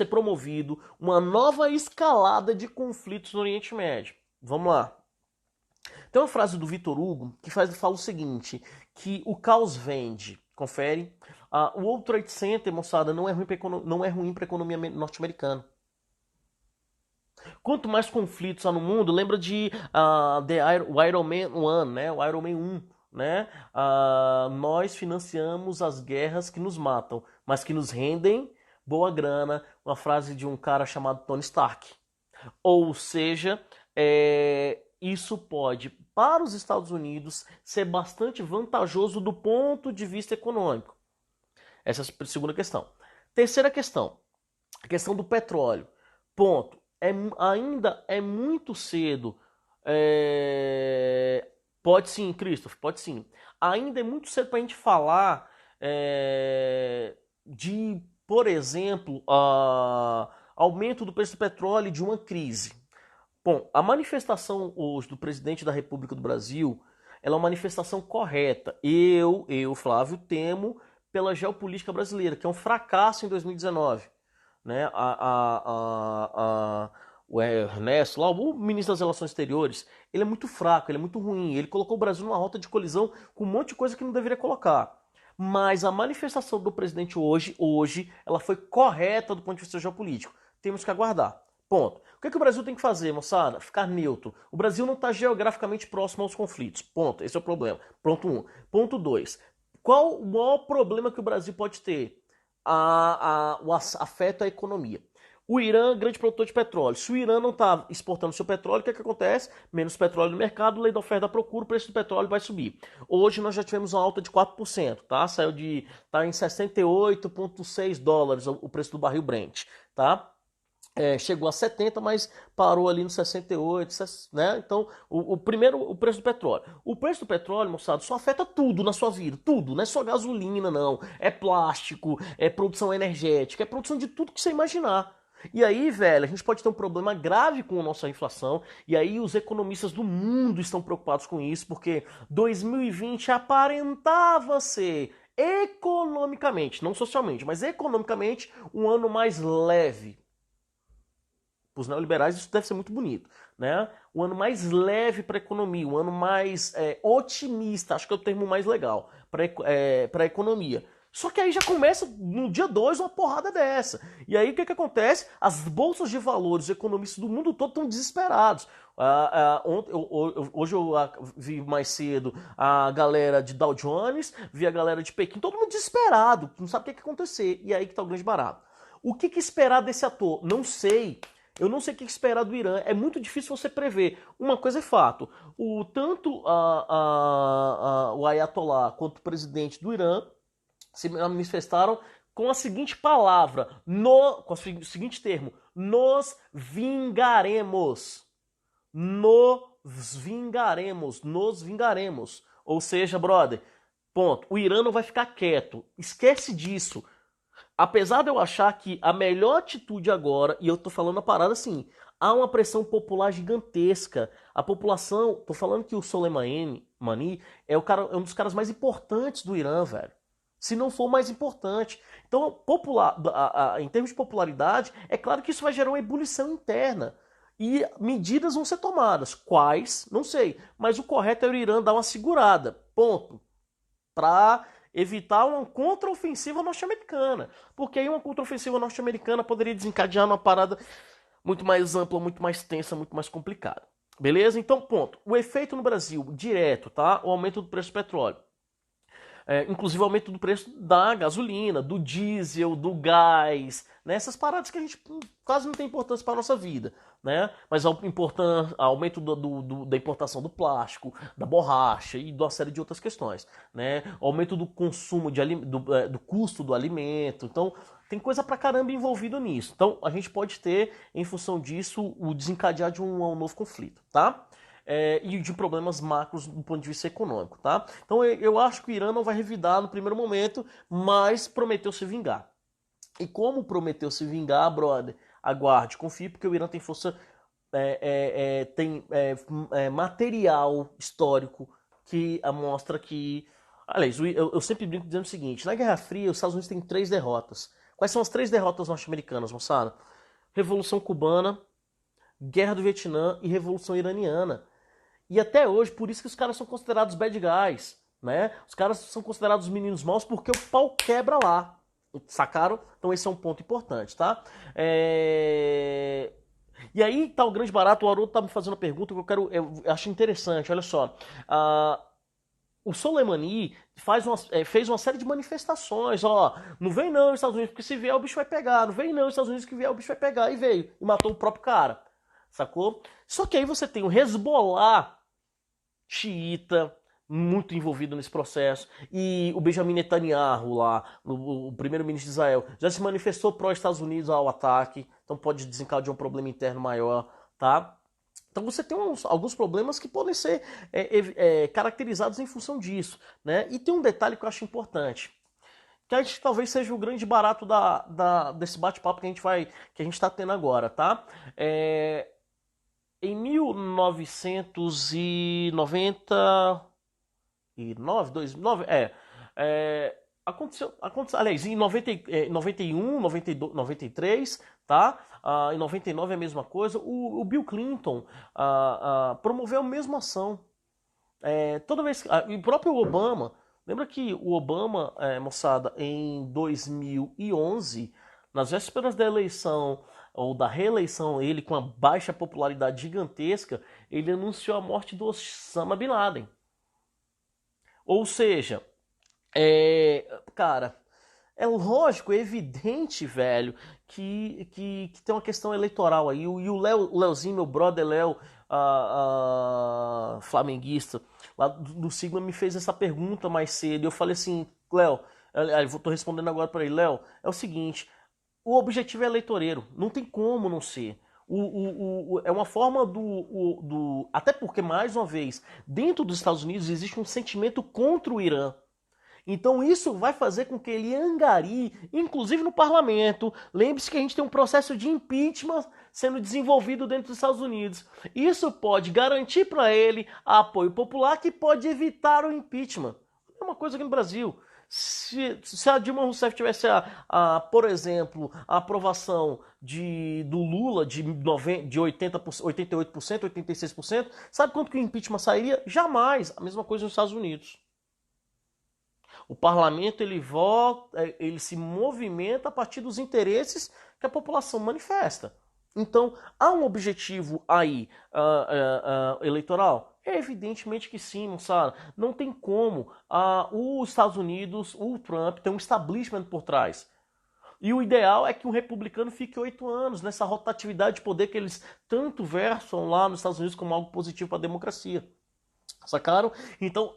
promovido uma nova escalada de conflitos no Oriente Médio. Vamos lá. Tem uma frase do Victor Hugo que fala o seguinte, que o caos vende. Confere. O World Trade Center, moçada, não é ruim para a economia norte-americana. Quanto mais conflitos há no mundo, lembra de o Iron Man 1, né? O Iron Man 1, né? Nós financiamos as guerras que nos matam, mas que nos rendem boa grana. Uma frase de um cara chamado Tony Stark. Ou seja, isso pode, para os Estados Unidos, ser bastante vantajoso do ponto de vista econômico. Essa é a segunda questão. Terceira questão, a questão do petróleo. Ponto. Ainda é muito cedo. Pode sim, Christopher, pode sim. Ainda é muito cedo para a gente falar de, por exemplo, aumento do preço do petróleo e de uma crise. Bom, a manifestação hoje do presidente da República do Brasil, ela é uma manifestação correta. Eu, Flávio, temo pela geopolítica brasileira, que é um fracasso em 2019. Né? O Ernesto, lá, o ministro das Relações Exteriores, ele é muito fraco, ele é muito ruim. Ele colocou o Brasil numa rota de colisão com um monte de coisa que não deveria colocar. Mas a manifestação do presidente hoje, ela foi correta do ponto de vista geopolítico. Temos que aguardar. Ponto. O que o Brasil tem que fazer, moçada? Ficar neutro. O Brasil não está geograficamente próximo aos conflitos. Ponto. Esse é o problema. Ponto 1. Ponto 2. Qual o maior problema que o Brasil pode ter? O afeto à economia. O Irã é grande produtor de petróleo. Se o Irã não está exportando seu petróleo, o que acontece? Menos petróleo no mercado, lei da oferta e da procura, o preço do petróleo vai subir. Hoje nós já tivemos uma alta de 4%, tá? Tá em 68,6 dólares o preço do barril Brent, tá? Chegou a 70, mas parou ali no 68, né? Então, primeiro, o preço do petróleo. O preço do petróleo, moçada, só afeta tudo na sua vida, tudo. Não é só gasolina, não. É plástico, é produção energética, é produção de tudo que você imaginar. E aí, velho, a gente pode ter um problema grave com a nossa inflação, e aí os economistas do mundo estão preocupados com isso, porque 2020 aparentava ser economicamente, não socialmente, mas economicamente, um ano mais leve. Para os neoliberais isso deve ser muito bonito, né? Um ano mais leve para a economia, um ano mais otimista, acho que é o termo mais legal para a economia. Só que aí já começa no dia 2 uma porrada dessa. E aí o que acontece? As bolsas de valores, os economistas do mundo todo estão desesperados. Hoje eu vi mais cedo a galera de Dow Jones, vi a galera de Pequim, todo mundo desesperado, não sabe o que acontecer. E aí que está o grande barato. O que esperar desse ator? Não sei. Eu não sei o que esperar do Irã. É muito difícil você prever. Uma coisa é fato. Tanto o Ayatollah quanto o presidente do Irã se manifestaram com a seguinte palavra, com o seguinte termo, nos vingaremos. Nos vingaremos, nos vingaremos. Ou seja, brother, ponto. O Irã não vai ficar quieto. Esquece disso. Apesar de eu achar que a melhor atitude agora, e eu tô falando a parada assim, há uma pressão popular gigantesca. A população, tô falando que o Soleimani é, é um dos caras mais importantes do Irã, velho. Se não for o mais importante. Então, em termos de popularidade, é claro que isso vai gerar uma ebulição interna. E medidas vão ser tomadas. Quais? Não sei. Mas o correto é o Irã dar uma segurada. Ponto. Para evitar uma contraofensiva norte-americana. Porque aí uma contraofensiva norte-americana poderia desencadear uma parada muito mais ampla, muito mais tensa, muito mais complicada. Beleza? Então, ponto. O efeito no Brasil, direto, tá? O aumento do preço do petróleo. Inclusive o aumento do preço da gasolina, do diesel, do gás, né? Essas paradas que a gente quase não tem importância para a nossa vida, né? Mas aumento da importação do plástico, da borracha e de uma série de outras questões, né? O aumento do consumo do custo do alimento. Então, tem coisa pra caramba envolvida nisso. Então, a gente pode ter, em função disso, o desencadear de um novo conflito, tá? E de problemas macros do ponto de vista econômico, tá? Então eu acho que o Irã não vai revidar no primeiro momento, mas prometeu se vingar. E como prometeu se vingar, brother, aguarde, confie, porque o Irã tem força, tem material histórico que mostra que... Aliás, eu sempre brinco dizendo o seguinte, na Guerra Fria os Estados Unidos têm 3 derrotas. Quais são as 3 derrotas norte-americanas, moçada? Revolução Cubana, Guerra do Vietnã e Revolução Iraniana. E até hoje, por isso que os caras são considerados bad guys, né? Os caras são considerados meninos maus porque o pau quebra lá. Sacaram? Então esse é um ponto importante, tá? E aí tá o grande barato, o Haroldo tá me fazendo uma pergunta que eu acho interessante, olha só. O Soleimani fez uma série de manifestações, ó, não vem não nos Estados Unidos, porque se vier o bicho vai pegar, não vem não nos Estados Unidos que vier o bicho vai pegar, e veio, e matou o próprio cara, sacou? Só que aí você tem o Hezbollah xiita, muito envolvido nesse processo, e o Benjamin Netanyahu lá, o primeiro-ministro de Israel, já se manifestou pró-Estados Unidos ao ataque, então pode desencadear um problema interno maior, tá? Então você tem alguns problemas que podem ser caracterizados em função disso, né? E tem um detalhe que eu acho importante, que acho que talvez seja o grande barato desse bate-papo que a gente está tendo agora, tá? Em 1999, 2009, aconteceu, aliás, em 91, 92, 93, tá? Em 99 é a mesma coisa. O Bill Clinton promoveu a mesma ação. Toda vez, e o próprio Obama, lembra que o Obama, moçada, em 2011, nas vésperas da eleição ou da reeleição, ele com uma baixa popularidade gigantesca, ele anunciou a morte do Osama Bin Laden. Ou seja, cara, é lógico, é evidente, velho, que tem uma questão eleitoral aí. E o Leozinho, meu brother Léo, flamenguista, lá do Sigma, me fez essa pergunta mais cedo. E eu falei assim, Léo, eu tô respondendo agora para ele, Léo, é o seguinte, o objetivo é eleitoreiro, não tem como não ser. É uma forma até porque, mais uma vez, dentro dos Estados Unidos existe um sentimento contra o Irã. Então isso vai fazer com que ele angarie, inclusive no parlamento. Lembre-se que a gente tem um processo de impeachment sendo desenvolvido dentro dos Estados Unidos. Isso pode garantir para ele apoio popular que pode evitar o impeachment. É uma coisa aqui no Brasil. Se a Dilma Rousseff tivesse, por exemplo, a aprovação do Lula de 80%, 88%, 86%, sabe quanto que o impeachment sairia? Jamais. A mesma coisa nos Estados Unidos. O parlamento ele se movimenta a partir dos interesses que a população manifesta. Então, há um objetivo aí eleitoral? Evidentemente que sim, moçada. Não tem como os Estados Unidos, o Trump, tem um establishment por trás. E o ideal é que um republicano fique 8 anos nessa rotatividade de poder que eles tanto versam lá nos Estados Unidos como algo positivo para a democracia. Sacaram? Então,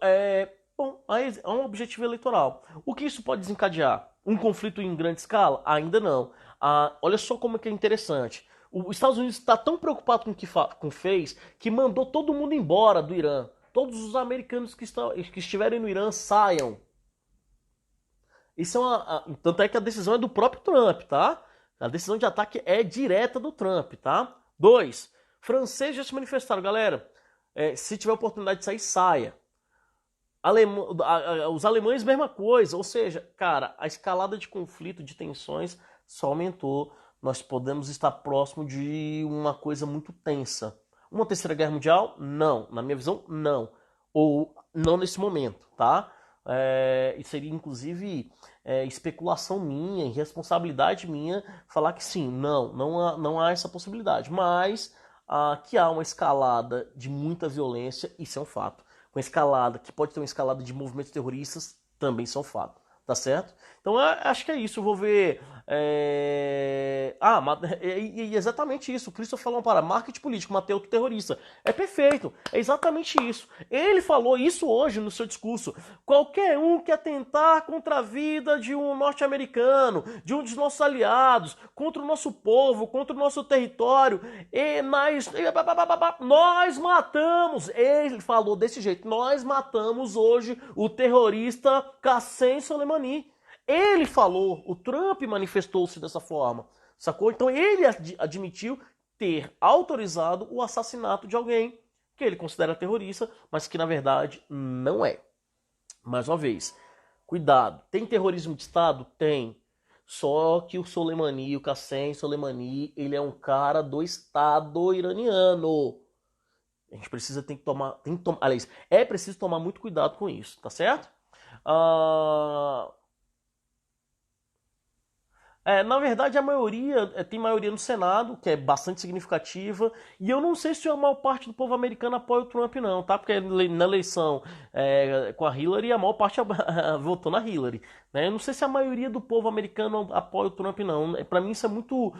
bom, aí é um objetivo eleitoral. O que isso pode desencadear? Um conflito em grande escala? Ainda não. Olha só como é que é interessante. Os Estados Unidos está tão preocupado com o que fez que mandou todo mundo embora do Irã. Todos os americanos que estiverem no Irã saiam. Isso é tanto é que a decisão é do próprio Trump, tá? A decisão de ataque é direta do Trump, tá? 2. Franceses já se manifestaram, galera. Se tiver oportunidade de sair, saia. Os alemães, mesma coisa. Ou seja, cara, a escalada de conflito, de tensões, só aumentou. Nós podemos estar próximo de uma coisa muito tensa. Uma terceira guerra mundial? Não. Na minha visão, não. Ou não nesse momento, tá? E seria, inclusive, especulação minha, irresponsabilidade minha, falar que sim, não há essa possibilidade. Mas que há uma escalada de muita violência, isso é um fato. Uma escalada, que pode ter uma escalada de movimentos terroristas, também são fato. Tá certo? Então acho que é isso. Eu vou ver. Exatamente isso. O Cristo falou para marketing político, Mateus terrorista. É perfeito. É exatamente isso. Ele falou isso hoje no seu discurso. Qualquer um que atentar contra a vida de um norte-americano, de um dos nossos aliados, contra o nosso povo, contra o nosso território, nós matamos. Ele falou desse jeito. Nós matamos hoje o terrorista Qassem Soleimani. Ele falou, o Trump manifestou-se dessa forma, sacou? Então ele admitiu ter autorizado o assassinato de alguém que ele considera terrorista, mas que na verdade não é. Mais uma vez, cuidado. Tem terrorismo de Estado? Tem. Só que o Soleimani, o Qassem Soleimani, ele é um cara do Estado iraniano. A gente precisa, aliás, é preciso tomar muito cuidado com isso, tá certo? Na verdade, a maioria tem maioria no Senado, que é bastante significativa, e eu não sei se a maior parte do povo americano apoia o Trump, não, tá? Porque na eleição com a Hillary, a maior parte votou na Hillary. Né? Eu não sei se a maioria do povo americano apoia o Trump, não. Para mim, isso é muito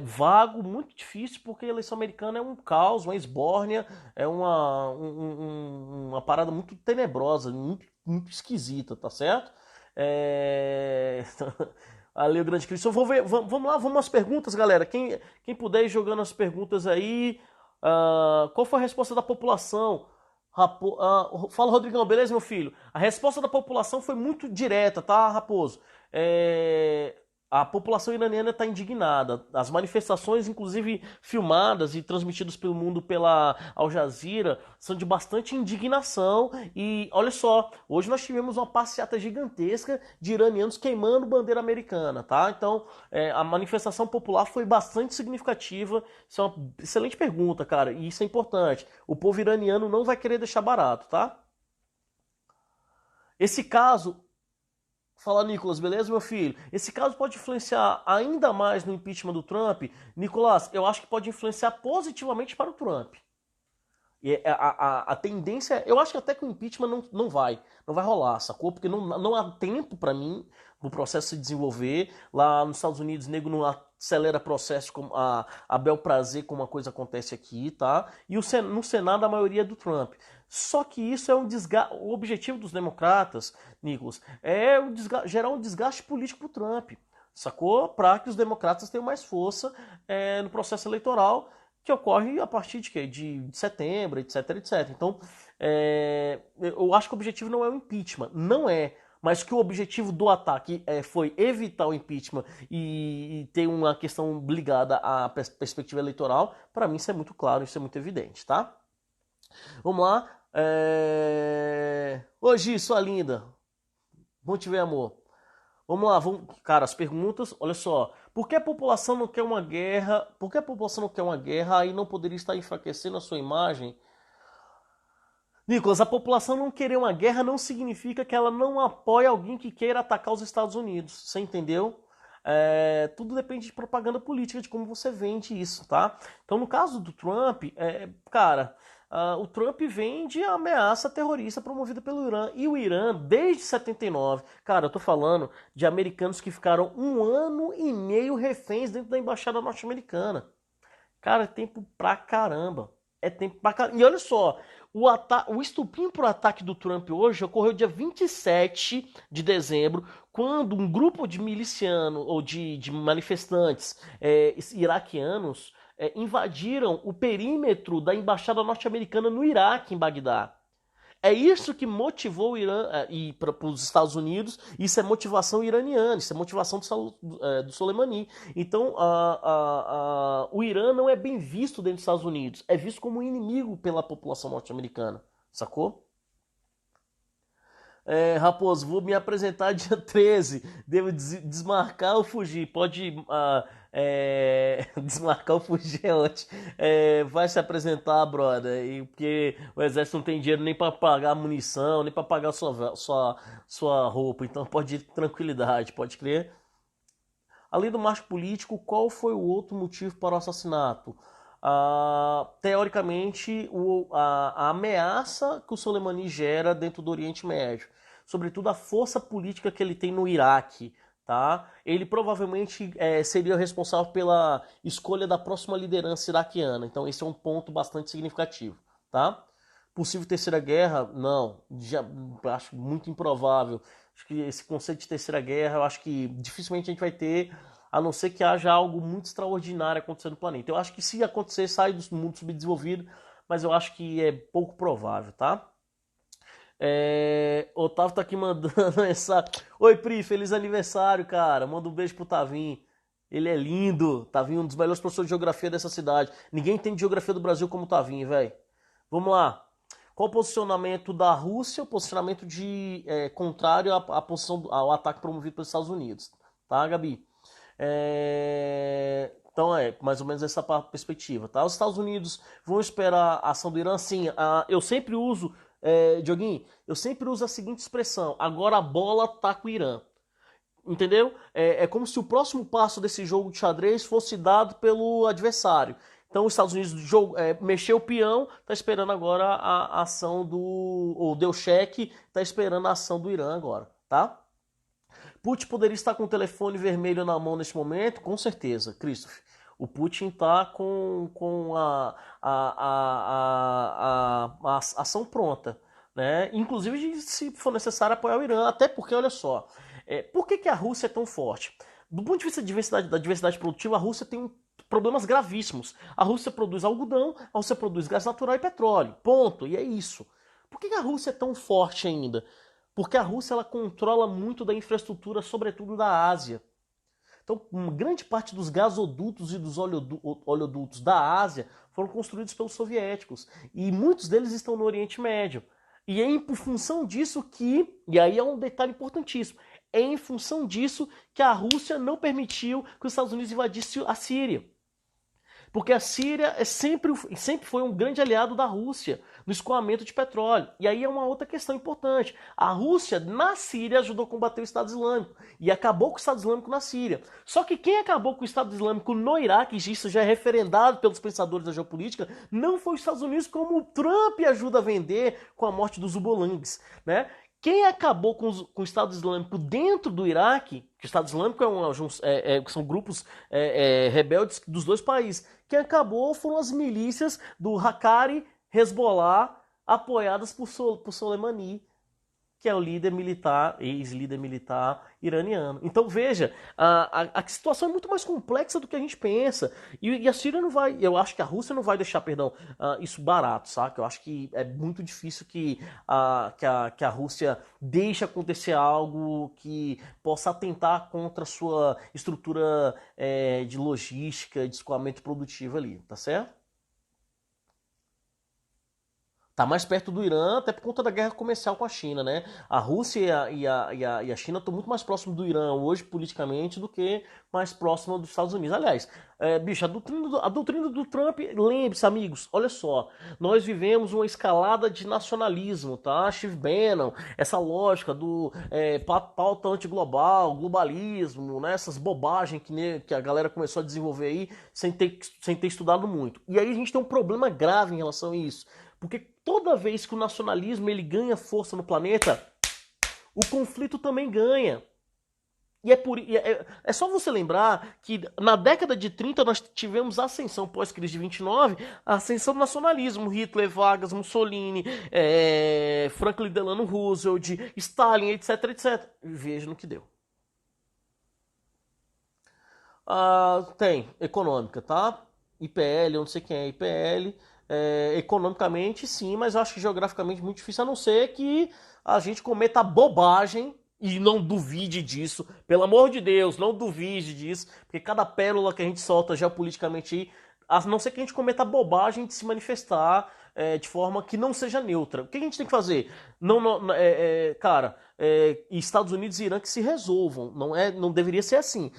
vago, muito difícil, porque a eleição americana é um caos, uma esbórnia, é uma parada muito tenebrosa, muito, muito esquisita, tá certo? Valeu, grande Cristo. Vamos lá, vamos às perguntas, galera. Quem puder ir jogando as perguntas aí. Qual foi a resposta da população? Fala, Rodrigão, beleza, meu filho? A resposta da população foi muito direta, tá, Raposo? A população iraniana está indignada. As manifestações, inclusive filmadas e transmitidas pelo mundo pela Al Jazeera, são de bastante indignação. E olha só, hoje nós tivemos uma passeata gigantesca de iranianos queimando bandeira americana, tá? Então, a manifestação popular foi bastante significativa. Isso é uma excelente pergunta, cara, e isso é importante. O povo iraniano não vai querer deixar barato, tá? Esse caso. Fala, Nicolas, beleza, meu filho? Esse caso pode influenciar ainda mais no impeachment do Trump? Nicolas, eu acho que pode influenciar positivamente para o Trump. E a tendência, eu acho que até que o impeachment não vai rolar, sacou? Porque não há tempo para mim do processo se desenvolver. Lá nos Estados Unidos, o nego não acelera processo a bel prazer como a coisa acontece aqui, tá? E no Senado a maioria é do Trump. Só que isso é o objetivo dos democratas, Nicolas, é gerar um desgaste político pro Trump, sacou? Para que os democratas tenham mais força no processo eleitoral que ocorre a partir de quê? De setembro, etc, etc. Então, eu acho que o objetivo não é o impeachment, não é. Mas que o objetivo do ataque foi evitar o impeachment e ter uma questão ligada à perspectiva eleitoral, para mim isso é muito claro, isso é muito evidente, tá? Vamos lá. Hoje, sua linda. Bom te ver, amor. Vamos lá, cara, as perguntas, olha só. Por que a população não quer uma guerra? Por que a população não quer uma guerra e não poderia estar enfraquecendo a sua imagem? Nicolas, a população não querer uma guerra não significa que ela não apoia alguém que queira atacar os Estados Unidos. Você entendeu? Tudo depende de propaganda política, de como você vende isso, tá? Então, no caso do Trump, cara, o Trump vende a ameaça terrorista promovida pelo Irã. E o Irã, desde 79, cara, eu tô falando de americanos que ficaram 1 ano e meio reféns dentro da embaixada norte-americana. Cara, é tempo pra caramba. É tempo pra caramba. E olha só, o estupim pro ataque do Trump hoje ocorreu dia 27 de dezembro, quando um grupo de milicianos ou de manifestantes iraquianos invadiram o perímetro da embaixada norte-americana no Iraque, em Bagdá. É isso que motivou o Irã e para os Estados Unidos. Isso é motivação iraniana, isso é motivação do Soleimani. Então, o Irã não é bem visto dentro dos Estados Unidos, é visto como um inimigo pela população norte-americana, sacou? Raposo, vou me apresentar dia 13. Devo desmarcar ou fugir? Pode desmarcar ou fugir é ótimo. Vai se apresentar, brother. Porque o exército não tem dinheiro nem para pagar munição, nem para pagar sua roupa. Então pode ir com tranquilidade, pode crer. Além do marco político, qual foi o outro motivo para o assassinato? Teoricamente, a ameaça que o Soleimani gera dentro do Oriente Médio, sobretudo a força política que ele tem no Iraque, tá? Ele provavelmente seria responsável pela escolha da próxima liderança iraquiana. Então esse é um ponto bastante significativo, tá? Possível terceira guerra? Não, já acho muito improvável. Acho que esse conceito de terceira guerra, eu acho que dificilmente a gente vai ter, a não ser que haja algo muito extraordinário acontecendo no planeta. Eu acho que se acontecer, sai do mundo subdesenvolvido, mas eu acho que é pouco provável, tá? Otávio tá aqui mandando essa. Oi, Pri, feliz aniversário, cara. Manda um beijo pro Tavim. Ele é lindo. Tavim, um dos melhores professores de geografia dessa cidade. Ninguém entende geografia do Brasil como o Tavim, velho. Vamos lá. Qual o posicionamento da Rússia? O posicionamento contrário à posição, ao ataque promovido pelos Estados Unidos. Tá, Gabi? Então mais ou menos essa perspectiva, tá? Os Estados Unidos vão esperar a ação do Irã? Sim, eu sempre uso, Dioguinho, eu sempre uso a seguinte expressão: agora a bola tá com o Irã. Entendeu? É como se o próximo passo desse jogo de xadrez fosse dado pelo adversário. Então os Estados Unidos mexeu o peão, tá esperando agora a ação ou deu cheque, tá esperando a ação do Irã agora, tá? Putin poderia estar com o telefone vermelho na mão nesse momento? Com certeza, Christopher. O Putin está com a ação pronta, né? Inclusive, se for necessário, apoiar o Irã. Até porque, olha só, por que a Rússia é tão forte? Do ponto de vista da diversidade produtiva, a Rússia tem problemas gravíssimos. A Rússia produz algodão, a Rússia produz gás natural e petróleo. Ponto. E é isso. Por que a Rússia é tão forte ainda? Porque a Rússia ela controla muito da infraestrutura, sobretudo da Ásia. Então, uma grande parte dos gasodutos e dos oleodutos da Ásia foram construídos pelos soviéticos. E muitos deles estão no Oriente Médio. E é em função disso e aí é um detalhe importantíssimo, é em função disso que a Rússia não permitiu que os Estados Unidos invadissem a Síria. Porque a Síria sempre foi um grande aliado da Rússia no escoamento de petróleo. E aí é uma outra questão importante. A Rússia, na Síria, ajudou a combater o Estado Islâmico. E acabou com o Estado Islâmico na Síria. Só que quem acabou com o Estado Islâmico no Iraque, isso já é referendado pelos pensadores da geopolítica, não foi os Estados Unidos, como o Trump ajuda a vender com a morte dos Hezbollahs, né? Quem acabou com o Estado Islâmico dentro do Iraque, que o Estado Islâmico são grupos rebeldes dos dois países, quem acabou foram as milícias do Haqqari Hezbollah, apoiadas por Soleimani, que é o líder militar, ex-líder militar iraniano. Então veja, a situação é muito mais complexa do que a gente pensa. E a Síria não vai, eu acho que a Rússia não vai deixar, isso barato, saca? Eu acho que é muito difícil que a Rússia deixe acontecer algo que possa atentar contra a sua estrutura de logística, de escoamento produtivo ali, tá certo? Tá mais perto do Irã, até por conta da guerra comercial com a China, né? A Rússia e a China estão muito mais próximos do Irã hoje, politicamente, do que mais próximo dos Estados Unidos. Aliás, bicho, a doutrina do Trump, lembre-se, amigos, olha só, nós vivemos uma escalada de nacionalismo, tá? Steve Bannon, essa lógica do pauta antiglobal, globalismo, né? Essas bobagens que a galera começou a desenvolver aí sem ter estudado muito. E aí a gente tem um problema grave em relação a isso. Porque toda vez que o nacionalismo ele ganha força no planeta, o conflito também ganha. E é só você lembrar que na década de 30 nós tivemos a ascensão pós-crise de 29, a ascensão do nacionalismo, Hitler, Vargas, Mussolini, Franklin Delano Roosevelt, Stalin, etc, etc. Veja no que deu. Tem, econômica, tá? IPL, eu não sei quem é IPL. Economicamente, sim, mas eu acho que geograficamente muito difícil, a não ser que a gente cometa bobagem e não duvide disso. Pelo amor de Deus, não duvide disso, porque cada pérola que a gente solta geopoliticamente aí, a não ser que a gente cometa bobagem de se manifestar de forma que não seja neutra. O que a gente tem que fazer? Cara, Estados Unidos e Irã que se resolvam. Não deveria ser assim.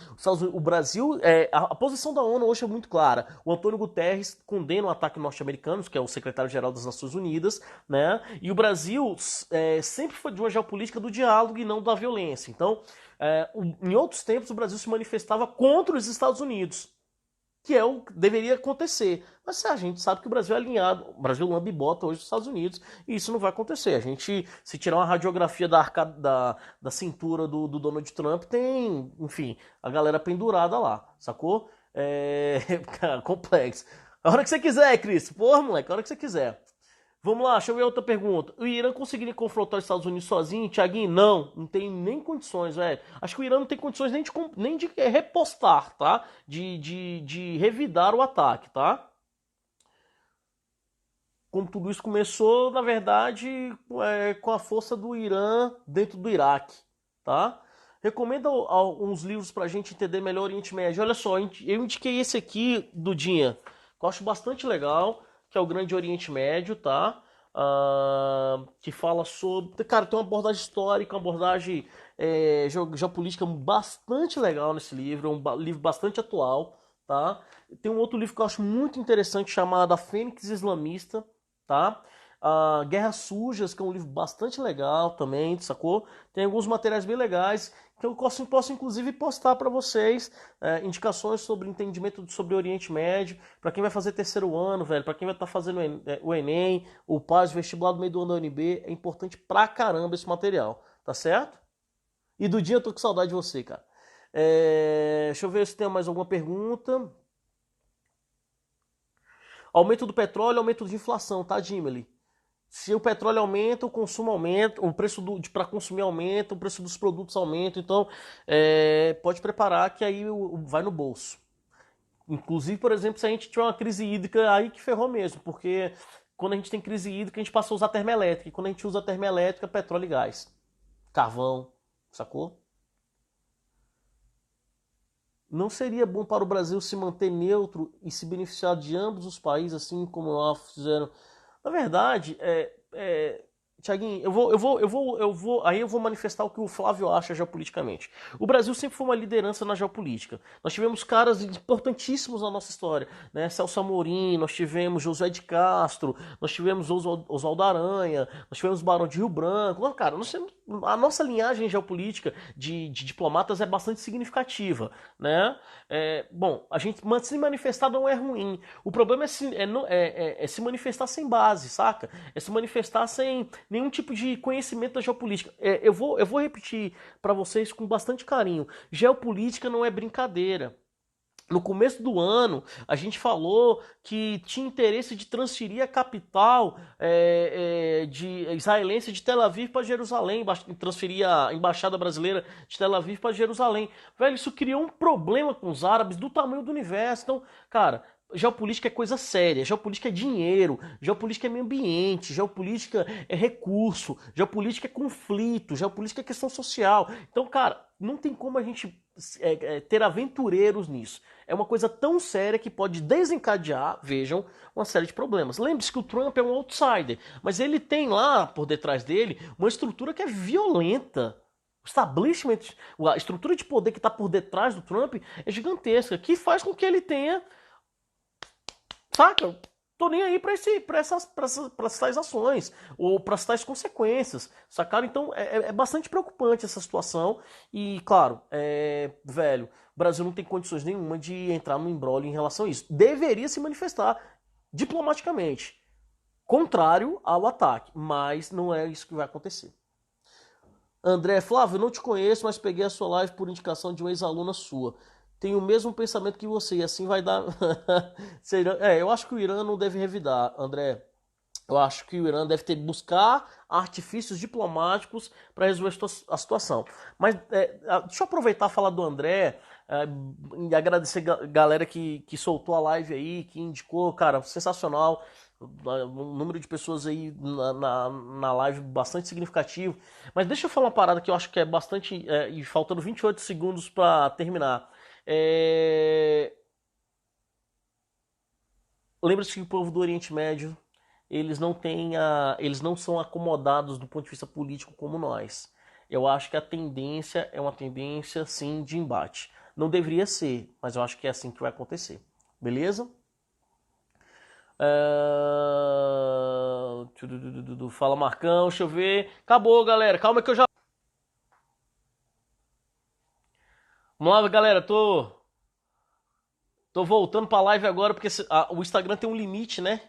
O Brasil, a posição da ONU hoje é muito clara. O Antônio Guterres condena o ataque norte-americano, que é o secretário-geral das Nações Unidas, né? E o Brasil sempre foi de uma geopolítica do diálogo e não da violência. Então, em outros tempos, o Brasil se manifestava contra os Estados Unidos, que é o que deveria acontecer. Mas a gente sabe que o Brasil é alinhado, o Brasil lambibota hoje os Estados Unidos, e isso não vai acontecer. A gente, se tirar uma radiografia da cintura do Donald Trump, tem, enfim, a galera pendurada lá, sacou? Cara, complexo. A hora que você quiser, Cris. Porra, moleque, a hora que você quiser. Vamos lá, deixa eu ver outra pergunta. O Irã conseguiria confrontar os Estados Unidos sozinho? Tiaguinho, não tem nem condições, velho. Acho que o Irã não tem condições nem de repostar, tá? De revidar o ataque, tá? Como tudo isso começou, na verdade, com a força do Irã dentro do Iraque, tá? Recomendo uns livros pra gente entender melhor o Oriente Médio. Olha só, eu indiquei esse aqui, Dudinha, que eu acho bastante legal, que é o Grande Oriente Médio, tá? Que fala sobre... Cara, tem uma abordagem histórica, uma abordagem geopolítica bastante legal nesse livro, é um livro bastante atual, tá? Tem um outro livro que eu acho muito interessante chamado A Fênix Islamista, tá? Guerras Sujas, que é um livro bastante legal também, sacou? Tem alguns materiais bem legais que eu posso inclusive postar para vocês, indicações sobre entendimento sobre o Oriente Médio, para quem vai fazer terceiro ano, velho, para quem vai estar fazendo o Enem, o PAS, o vestibular do meio do ano da UNB, é importante pra caramba esse material, tá certo? E do dia eu tô com saudade de você, cara. Deixa eu ver se tem mais alguma pergunta. Aumento do petróleo, aumento de inflação, tá, Jimmy? Se o petróleo aumenta, o consumo aumenta, o preço para consumir aumenta, o preço dos produtos aumenta, então pode preparar que aí vai no bolso. Inclusive, por exemplo, se a gente tiver uma crise hídrica, aí que ferrou mesmo, porque quando a gente tem crise hídrica, a gente passa a usar termoelétrica, e quando a gente usa termoelétrica, petróleo e gás, carvão, sacou? Não seria bom para o Brasil se manter neutro e se beneficiar de ambos os países, assim como lá fizeram? Na verdade, Tiaguinho, aí eu vou manifestar o que o Flávio acha geopoliticamente. O Brasil sempre foi uma liderança na geopolítica. Nós tivemos caras importantíssimos na nossa história, né? Celso Amorim, nós tivemos Josué de Castro, nós tivemos Oswaldo Aranha, nós tivemos Barão de Rio Branco. Não, cara, a nossa linhagem geopolítica de diplomatas é bastante significativa, né? Bom, a gente se manifestar não é ruim. O problema é se manifestar sem base, saca? É se manifestar sem nenhum tipo de conhecimento da geopolítica. Eu vou repetir para vocês com bastante carinho. Geopolítica não é brincadeira. No começo do ano, a gente falou que tinha interesse de transferir a capital de israelense de Tel Aviv para Jerusalém, transferir a embaixada brasileira de Tel Aviv para Jerusalém. Velho, isso criou um problema com os árabes do tamanho do universo. Então, cara, geopolítica é coisa séria, geopolítica é dinheiro, geopolítica é meio ambiente, geopolítica é recurso, geopolítica é conflito, geopolítica é questão social. Então, cara, não tem como a gente ter aventureiros nisso. É uma coisa tão séria que pode desencadear, vejam, uma série de problemas. Lembre-se que o Trump é um outsider, mas ele tem lá por detrás dele uma estrutura que é violenta. O establishment, a estrutura de poder que está por detrás do Trump é gigantesca, que faz com que ele tenha, saca? Tô nem aí pra essas tais ações, ou para tais consequências, sacaram? Então é bastante preocupante essa situação, e claro, velho, o Brasil não tem condições nenhuma de entrar no imbróglio em relação a isso. Deveria se manifestar diplomaticamente, contrário ao ataque, mas não é isso que vai acontecer. André, Flávio, eu não te conheço, mas peguei a sua live por indicação de uma ex-aluna sua. Tenho o mesmo pensamento que você, e assim vai dar. Eu acho que o Irã não deve revidar, André. Eu acho que o Irã deve ter buscar artifícios diplomáticos para resolver a situação. Mas deixa eu aproveitar e falar do André e agradecer a galera que soltou a live aí, que indicou, cara, sensacional. Um número de pessoas aí na live bastante significativo. Mas deixa eu falar uma parada que eu acho que é bastante. E faltando 28 segundos para terminar. É, Lembra-se que o povo do Oriente Médio eles não são acomodados do ponto de vista político como nós. Eu acho que a tendência é uma tendência, sim, de embate. Não deveria ser, mas eu acho que é assim que vai acontecer. Beleza? Fala, Marcão, deixa eu ver. Acabou, galera. Calma que eu já. Vamos lá, galera. Tô voltando pra live agora porque o Instagram tem um limite, né?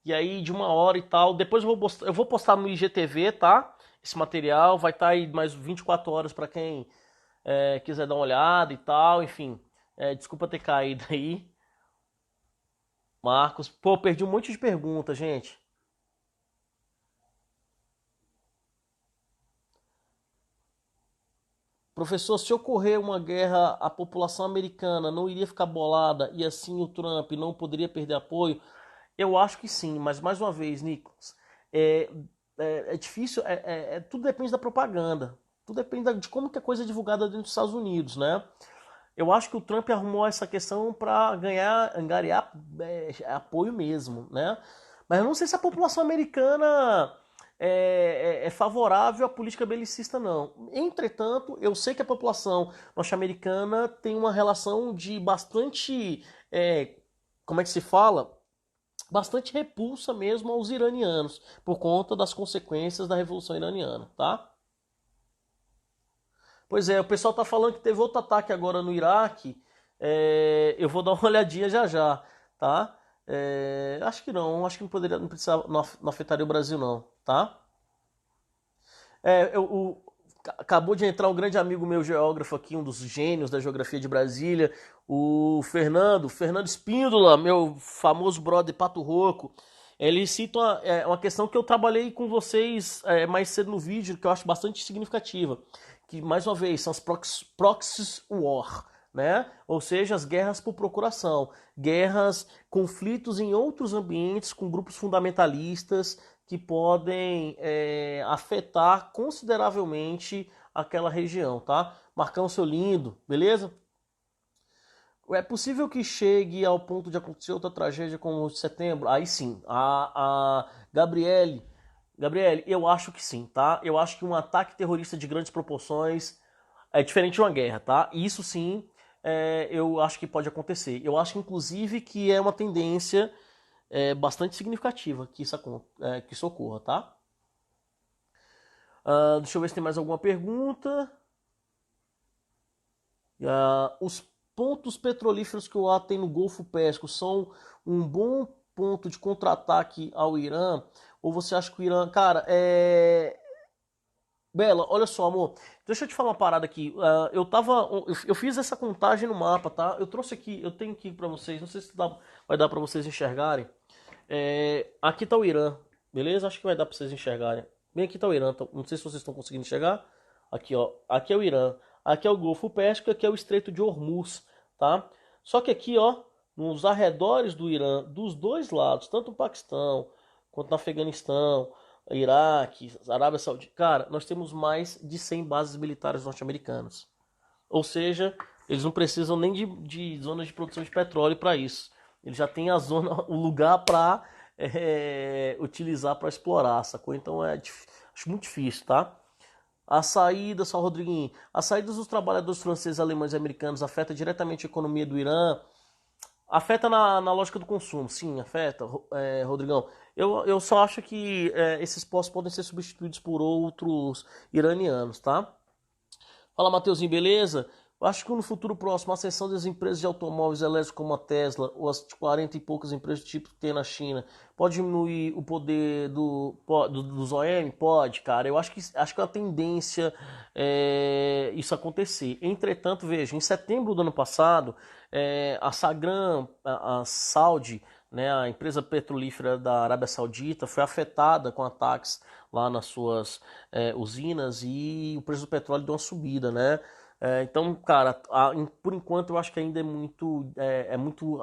E aí de 1 hora e tal. Depois eu vou postar no IGTV, tá? Esse material vai estar aí mais 24 horas para quem quiser dar uma olhada e tal. Enfim, desculpa ter caído aí. Marcos, pô, perdi um monte de perguntas, gente. Professor, se ocorrer uma guerra, a população americana não iria ficar bolada e assim o Trump não poderia perder apoio? Eu acho que sim, mas mais uma vez, Nicolas, é, é difícil, tudo depende da propaganda, tudo depende de como que a coisa é divulgada dentro dos Estados Unidos, né? Eu acho que o Trump arrumou essa questão para angariar apoio mesmo, né? Mas eu não sei se a população americana é favorável à política belicista, não. Entretanto, eu sei que a população norte-americana tem uma relação de bastante, como é que se fala? Bastante repulsa mesmo aos iranianos, por conta das consequências da Revolução Iraniana, tá? Pois é, o pessoal tá falando que teve outro ataque agora no Iraque. Eu vou dar uma olhadinha já já, tá? Acho que não, acho que não poderia, não precisava, não afetaria o Brasil não, tá? Acabou de entrar um grande amigo meu geógrafo aqui, um dos gênios da geografia de Brasília, o Fernando Espíndola, meu famoso brother Pato Roco. Ele cita uma questão que eu trabalhei com vocês mais cedo no vídeo, que eu acho bastante significativa. Que, mais uma vez, são as proxies war, né? Ou seja, as guerras por procuração. Guerras, conflitos em outros ambientes com grupos fundamentalistas que podem afetar consideravelmente aquela região, tá? Marcão, seu lindo, beleza? É possível que chegue ao ponto de acontecer outra tragédia como o de setembro? Aí sim. A Gabriele, eu acho que sim, tá? Eu acho que um ataque terrorista de grandes proporções é diferente de uma guerra, tá? Isso sim, eu acho que pode acontecer. Eu acho, inclusive, que é uma tendência bastante significativa que isso ocorra, tá? Deixa eu ver se tem mais alguma pergunta. Os pontos petrolíferos que o Irã tem no Golfo Pérsico são um bom ponto de contra-ataque ao Irã? Ou você acha que o Irã... Cara, Bela, olha só, amor. Deixa eu te falar uma parada aqui. Eu fiz essa contagem no mapa, tá? Eu trouxe aqui, eu tenho aqui pra vocês. Não sei se vai dar pra vocês enxergarem. Aqui tá o Irã, beleza? Acho que vai dar pra vocês enxergarem. Bem aqui tá o Irã. Não sei se vocês estão conseguindo enxergar. Aqui, ó. Aqui é o Irã. Aqui é o Golfo Pérsico. Aqui é o Estreito de Hormuz, tá? Só que aqui, ó, nos arredores do Irã, dos dois lados, tanto no Paquistão quanto no Afeganistão, Iraque, Arábia Saudita, cara, nós temos mais de 100 bases militares norte-americanas. Ou seja, eles não precisam nem de zonas de produção de petróleo para isso. Eles já têm a zona, o lugar para utilizar para explorar, sacou? Então acho muito difícil, tá? A saída, só Rodriguinho, as saídas dos trabalhadores franceses, alemães e americanos afeta diretamente a economia do Irã. Afeta na lógica do consumo, sim, afeta, Rodrigão. Eu só acho que esses postos podem ser substituídos por outros iranianos, tá? Fala, Mateuzinho, beleza? Eu acho que no futuro próximo, a ascensão das empresas de automóveis elétricos como a Tesla ou as 40 e poucas empresas do tipo que tem na China pode diminuir o poder dos OEM? Pode, cara. Eu acho que é uma tendência isso acontecer. Entretanto, veja, em setembro do ano passado, a Saudi, né, a empresa petrolífera da Arábia Saudita foi afetada com ataques lá nas suas usinas e o preço do petróleo deu uma subida, né? Então, cara, por enquanto eu acho que ainda é muito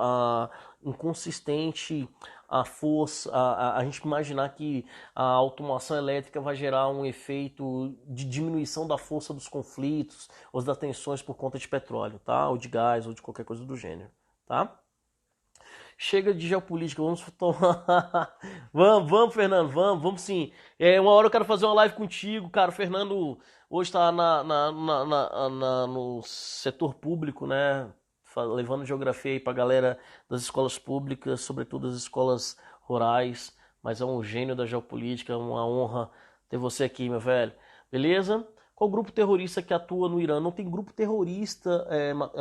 inconsistente a força, a gente imaginar que a automação elétrica vai gerar um efeito de diminuição da força dos conflitos ou das tensões por conta de petróleo, tá? Ou de gás, ou de qualquer coisa do gênero, tá? Chega de geopolítica, vamos tomar. Vamos, Fernando, vamos sim. Uma hora eu quero fazer uma live contigo, cara. O Fernando hoje está no setor público, né? Levando geografia aí pra galera das escolas públicas, sobretudo as escolas rurais. Mas é um gênio da geopolítica, é uma honra ter você aqui, meu velho. Beleza? Qual grupo terrorista que atua no Irã? Não tem grupo terrorista,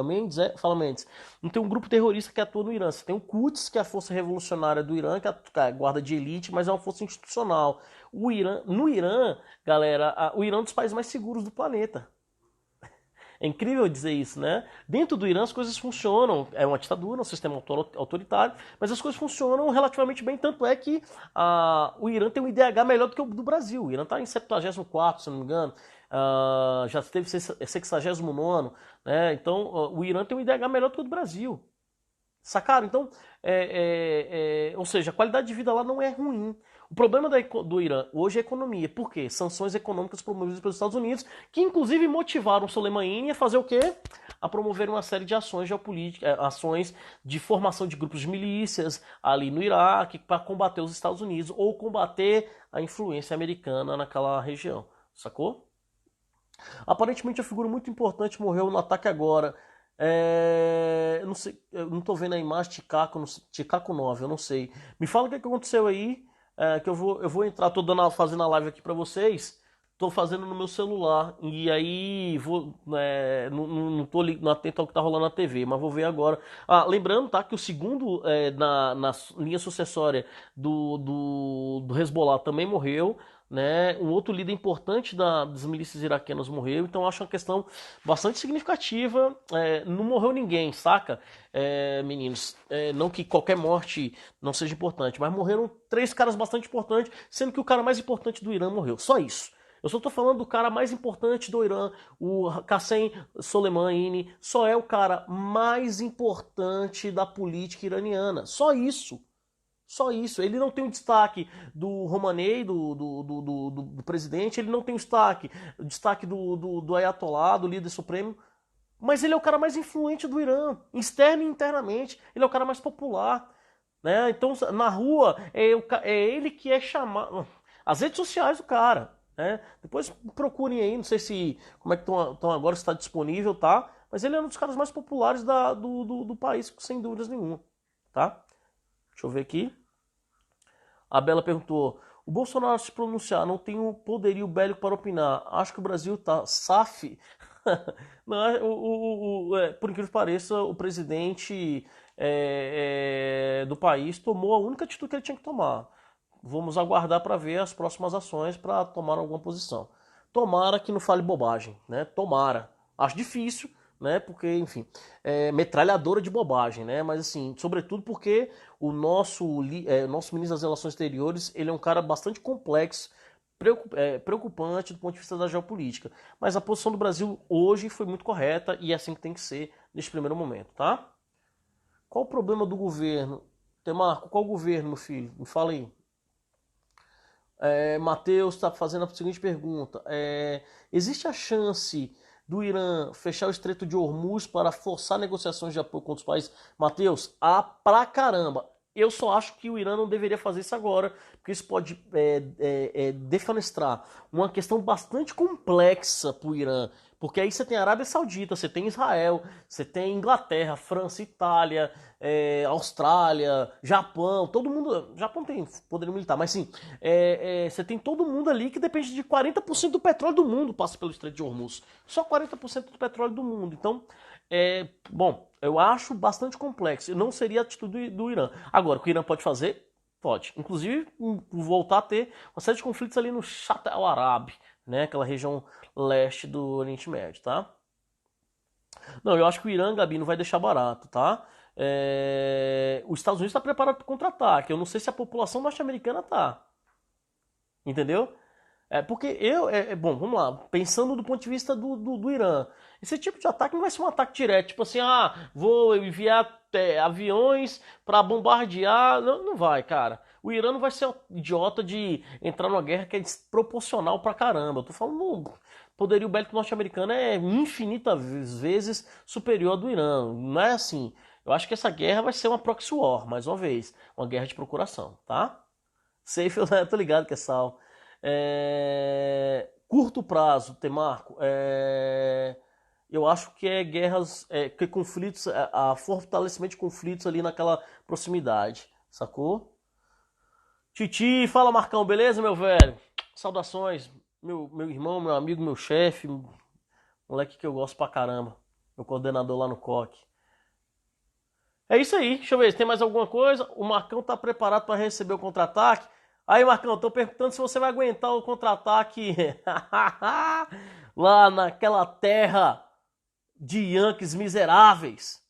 Mendes, fala Mendes. Não tem um grupo terrorista que atua no Irã. Você tem o Quds, que é a força revolucionária do Irã, que é a guarda de elite, mas é uma força institucional. No Irã, galera, o Irã é um dos países mais seguros do planeta. É incrível dizer isso, né? Dentro do Irã as coisas funcionam, é uma ditadura, um sistema autoritário, mas as coisas funcionam relativamente bem, tanto é que o Irã tem um IDH melhor do que o do Brasil. O Irã está em 74º, se não me engano, já teve 69º, né? Então o Irã tem um IDH melhor do que o do Brasil. Sacaram? Então, ou seja, a qualidade de vida lá não é ruim. O problema do Irã hoje é a economia. Por quê? Sanções econômicas promovidas pelos Estados Unidos, que inclusive motivaram Soleimani a fazer o quê? A promover uma série de ações geopolíticas, ações de formação de grupos de milícias ali no Iraque para combater os Estados Unidos ou combater a influência americana naquela região. Sacou? Aparentemente, a figura muito importante morreu no ataque agora. Eu não sei, eu não tô vendo a imagem Ticaco 9, eu não sei. Me fala o que aconteceu aí, que eu vou entrar, fazendo a live aqui pra vocês. Tô fazendo no meu celular e aí não tô atento ao que tá rolando na TV, mas vou ver agora. Lembrando, tá, que o segundo na linha sucessória do Hezbollah também morreu, né? Um outro líder importante das milícias iraquianas morreu, então acho uma questão bastante significativa. Não morreu ninguém, saca? Meninos, não que qualquer morte não seja importante, mas morreram 3 caras bastante importantes, sendo que o cara mais importante do Irã morreu. Só isso. Eu só tô falando do cara mais importante do Irã, o Qassem Soleimani, só é o cara mais importante da política iraniana. Só isso. Só isso. Ele não tem o destaque do Romanei, do presidente, ele não tem o destaque do Ayatollah, do líder supremo, mas ele é o cara mais influente do Irã, externo e internamente. Ele é o cara mais popular. Né? Então, na rua, é ele que é chamado. As redes sociais do cara. Né? Depois procurem aí, não sei se como é que estão agora, se está disponível, tá? Mas ele é um dos caras mais populares do país, sem dúvidas nenhuma. Tá? Deixa eu ver aqui. A Bela perguntou: o Bolsonaro se pronunciar não tem o poderio bélico para opinar. Acho que o Brasil tá saf. Não, por incrível que pareça, o presidente do país tomou a única atitude que ele tinha que tomar. Vamos aguardar para ver as próximas ações para tomar alguma posição. Tomara que não fale bobagem, né? Tomara. Acho difícil, né? Porque, enfim, metralhadora de bobagem, né? Mas assim, sobretudo porque o nosso ministro das Relações Exteriores, ele é um cara bastante complexo, preocupante do ponto de vista da geopolítica. Mas a posição do Brasil hoje foi muito correta e é assim que tem que ser neste primeiro momento, tá? Qual o problema do governo? Temarco, qual o governo, meu filho? Me fala aí. Matheus está fazendo a seguinte pergunta: existe a chance do Irã fechar o Estreito de Hormuz para forçar negociações de apoio com outros países? Matheus, pra caramba. Eu só acho que o Irã não deveria fazer isso agora, porque isso pode defenestrar uma questão bastante complexa para o Irã. Porque aí você tem a Arábia Saudita, você tem Israel, você tem Inglaterra, França, Itália, Austrália, Japão, todo mundo. Japão tem poder militar, mas sim, você tem todo mundo ali que depende de 40% do petróleo do mundo passa pelo Estreito de Hormuz. Só 40% do petróleo do mundo. Então, bom, eu acho bastante complexo. Não seria a atitude do Irã. Agora, o que o Irã pode fazer? Pode. Inclusive, voltar a ter uma série de conflitos ali no Shatt al-Arab, né? Aquela região leste do Oriente Médio, tá? Não, eu acho que o Irã, Gabi, não vai deixar barato, tá? Os Estados Unidos está preparado para o contra-ataque. Eu não sei se a população norte-americana está. Entendeu? Porque bom, vamos lá. Pensando do ponto de vista do Irã, esse tipo de ataque não vai ser um ataque direto. Tipo assim, vou enviar aviões para bombardear. Não, não vai, cara. O Irã não vai ser idiota de entrar numa guerra que é desproporcional pra caramba. Eu tô falando, o poderio bélico norte-americano é infinitas vezes superior ao do Irã. Não é assim. Eu acho que essa guerra vai ser uma proxy war, mais uma vez. Uma guerra de procuração, tá? Safe, eu tô ligado que é sal. Curto prazo, Temarco. Eu acho que é guerras, que conflitos, a fortalecimento de conflitos ali naquela proximidade, sacou? Titi, fala Marcão, beleza, meu velho? Saudações, meu irmão, meu amigo, meu chefe, moleque que eu gosto pra caramba, meu coordenador lá no COC. É isso aí, deixa eu ver se tem mais alguma coisa. O Marcão tá preparado para receber o contra-ataque. Aí, Marcão, tô perguntando se você vai aguentar o contra-ataque lá naquela terra de Yankees miseráveis.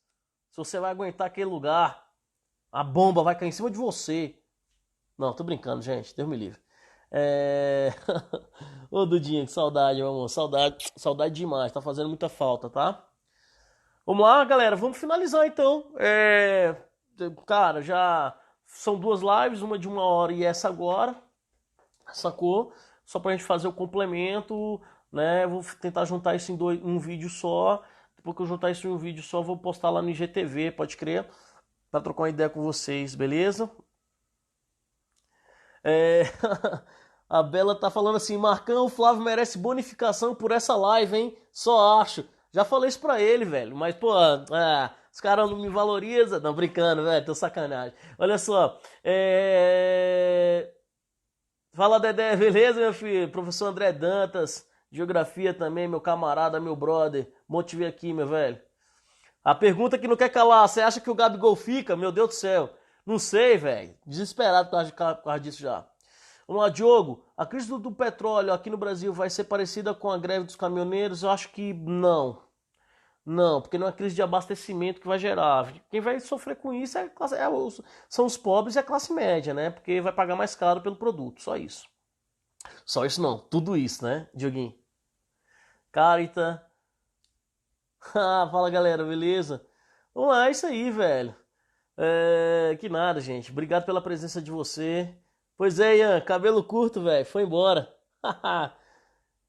Se você vai aguentar aquele lugar, a bomba vai cair em cima de você. Não, tô brincando, gente, Deus me livre. Ô, Dudinha, que saudade, meu amor. Saudade demais, tá fazendo muita falta, tá? Vamos lá, galera, vamos finalizar então. Cara, já são duas lives, uma de 1 hora e essa agora, sacou? Só pra gente fazer o complemento, né? Vou tentar juntar isso em um vídeo só. Depois que eu juntar isso em um vídeo só, vou postar lá no IGTV, pode crer, pra trocar uma ideia com vocês, beleza? A Bela tá falando assim, Marcão, o Flávio merece bonificação por essa live, hein? Só acho. Já falei isso pra ele, velho. Mas, pô, os caras não me valorizam. Não, brincando, velho, tô sacanagem. Olha só. Fala, Dedé, beleza, meu filho? Professor André Dantas, geografia também, meu camarada, meu brother. Bom te ver aqui, meu velho. A pergunta que não quer calar, você acha que o Gabigol fica? Meu Deus do céu. Não sei, velho. Desesperado por causa disso já. Vamos lá, Diogo. A crise do petróleo aqui no Brasil vai ser parecida com a greve dos caminhoneiros? Eu acho que não. Não, porque não é crise de abastecimento que vai gerar. Quem vai sofrer com isso são os pobres e a classe média, né? Porque vai pagar mais caro pelo produto. Só isso. Só isso não. Tudo isso, né, Dioguinho? Carita. Fala, galera, beleza? Vamos lá, é isso aí, velho. Que nada, gente. Obrigado pela presença de você. Pois é, Ian, cabelo curto, velho. Foi embora.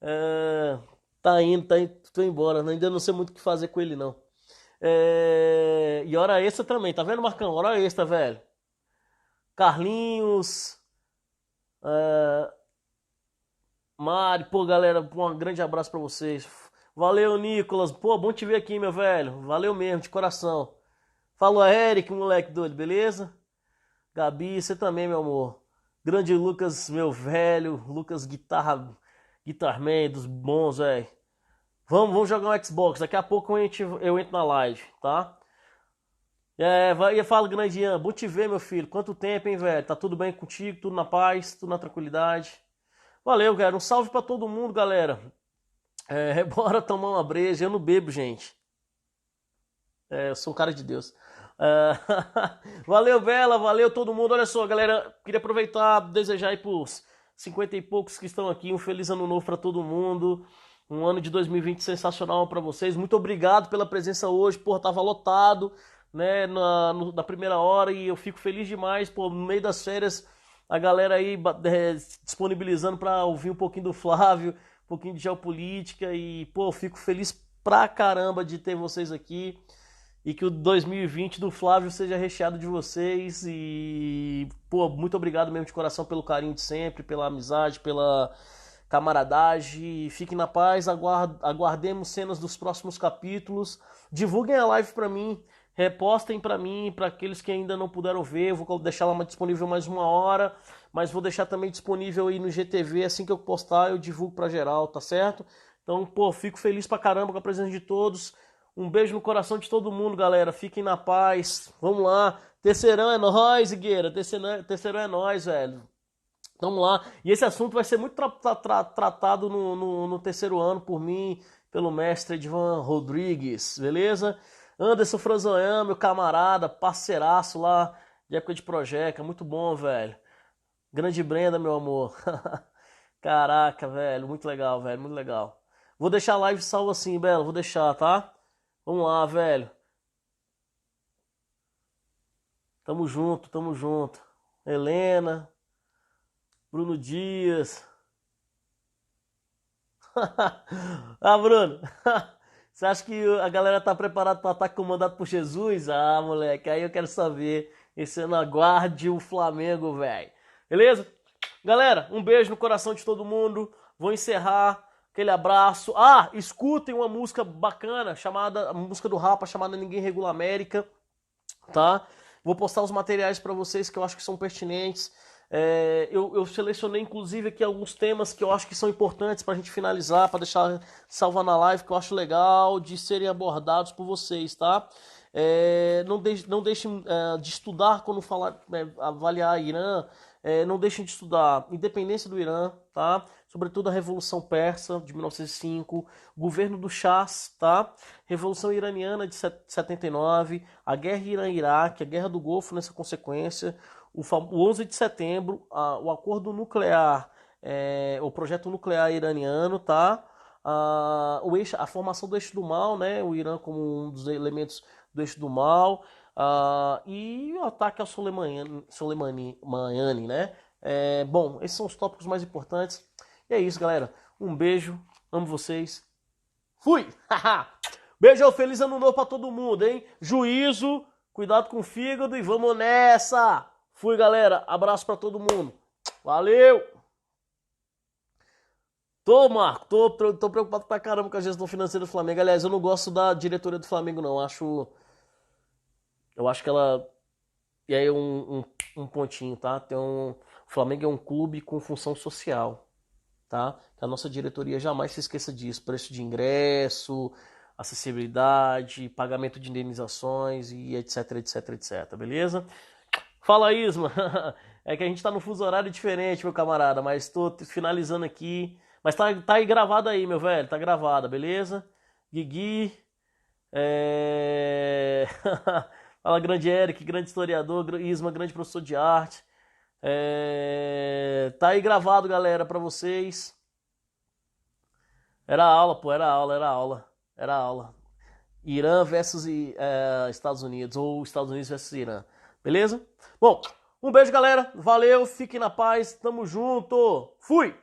É, tá indo, tô embora. Ainda não sei muito o que fazer com ele, não. E hora extra também, tá vendo, Marcão? Hora extra, velho. Carlinhos, é, Mari, pô, galera, pô, um grande abraço pra vocês. Valeu, Nicolas. Pô, bom te ver aqui, meu velho. Valeu mesmo, de coração. Falou, Eric, moleque doido, beleza? Gabi, você também, meu amor. Grande Lucas, meu velho. Lucas Guitarman dos bons, velho. Vamos jogar um Xbox. Daqui a pouco eu entro na live, tá? Vai, e fala, grande Ian. Bom te ver, meu filho. Quanto tempo, hein, velho? Tá tudo bem contigo? Tudo na paz? Tudo na tranquilidade? Valeu, galera. Um salve pra todo mundo, galera. Bora tomar uma breja. Eu não bebo, gente. Eu sou um cara de Deus. Valeu, Bela, valeu todo mundo. Olha só, galera, queria aproveitar, desejar aí pros 50 e poucos que estão aqui um feliz ano novo para todo mundo. Um ano de 2020 sensacional para vocês. Muito obrigado pela presença hoje. Pô, tava lotado, né, na primeira hora e eu fico feliz demais. Pô, no meio das férias, a galera aí disponibilizando para ouvir um pouquinho do Flávio, um pouquinho de geopolítica e, pô, fico feliz pra caramba de ter vocês aqui. E que o 2020 do Flávio seja recheado de vocês. E, pô, muito obrigado mesmo de coração pelo carinho de sempre, pela amizade, pela camaradagem. Fiquem na paz, aguardemos cenas dos próximos capítulos. Divulguem a live pra mim, repostem pra mim, pra aqueles que ainda não puderam ver. Eu vou deixar ela disponível mais 1 hora, mas vou deixar também disponível aí no GTV. Assim que eu postar, eu divulgo pra geral, tá certo? Então, pô, fico feliz pra caramba com a presença de todos. Um beijo no coração de todo mundo, galera. Fiquem na paz. Vamos lá. Terceirão é nóis, Igueira. Terceirão é nóis, velho. Vamos lá. E esse assunto vai ser muito tratado no terceiro ano por mim, pelo mestre Edvan Rodrigues. Beleza? Anderson Franzoian, meu camarada, parceiraço lá de época de Projeca, muito bom, velho. Grande Brenda, meu amor. Caraca, velho, muito legal, velho, muito legal. Vou deixar a live salva assim, Belo, vou deixar, tá? Vamos lá, velho. Tamo junto, tamo junto. Helena, Bruno Dias. Ah, Bruno, você acha que a galera tá preparada para ataque comandado por Jesus? Ah, moleque, aí eu quero saber. Esse ano aguarde o Flamengo, velho. Beleza? Galera, um beijo no coração de todo mundo. Vou encerrar. Aquele abraço. Ah, escutem uma música bacana, chamada, a música do Rapa, chamada Ninguém Regula América, tá? Vou postar os materiais para vocês que eu acho que são pertinentes. Eu selecionei inclusive aqui alguns temas que eu acho que são importantes para a gente finalizar, para deixar salvar na live, que eu acho legal de serem abordados por vocês, tá? Não deixem de estudar quando falar, avaliar Irã. Não deixem de estudar independência do Irã, tá? Sobretudo a Revolução Persa de 1905, o governo do Shah, tá? Revolução Iraniana de 79, a guerra Irã-Iraque, a guerra do Golfo nessa consequência, o 11 de setembro, o acordo nuclear, o projeto nuclear iraniano, tá? A formação do eixo do mal, né? O Irã como um dos elementos do eixo do mal, e o ataque ao Soleimani, né? Bom, esses são os tópicos mais importantes. E é isso, galera. Um beijo, amo vocês. Fui! Beijo, feliz ano novo pra todo mundo, hein? Juízo, cuidado com o fígado e vamos nessa! Fui, galera. Abraço pra todo mundo. Valeu! Tô, Marco, tô preocupado pra caramba com a gestão financeira do Flamengo. Aliás, eu não gosto da diretoria do Flamengo, não. Eu acho que ela. E aí, um pontinho, tá? O Flamengo é um clube com função social, tá? Que a nossa diretoria jamais se esqueça disso. Preço de ingresso, acessibilidade, pagamento de indenizações e etc, etc, etc. Beleza? Fala, Isma. É que a gente tá no fuso horário diferente, meu camarada, mas tô finalizando aqui. Mas tá aí gravado aí, meu velho. Tá gravada, beleza? Guigui. Fala, grande Eric, grande historiador. Isma, grande professor de arte. Tá aí gravado, galera, pra vocês. Era aula, pô, era aula, era aula. Era aula. Irã versus Estados Unidos, ou Estados Unidos versus Irã. Beleza? Bom, um beijo, galera. Valeu, fiquem na paz. Tamo junto. Fui!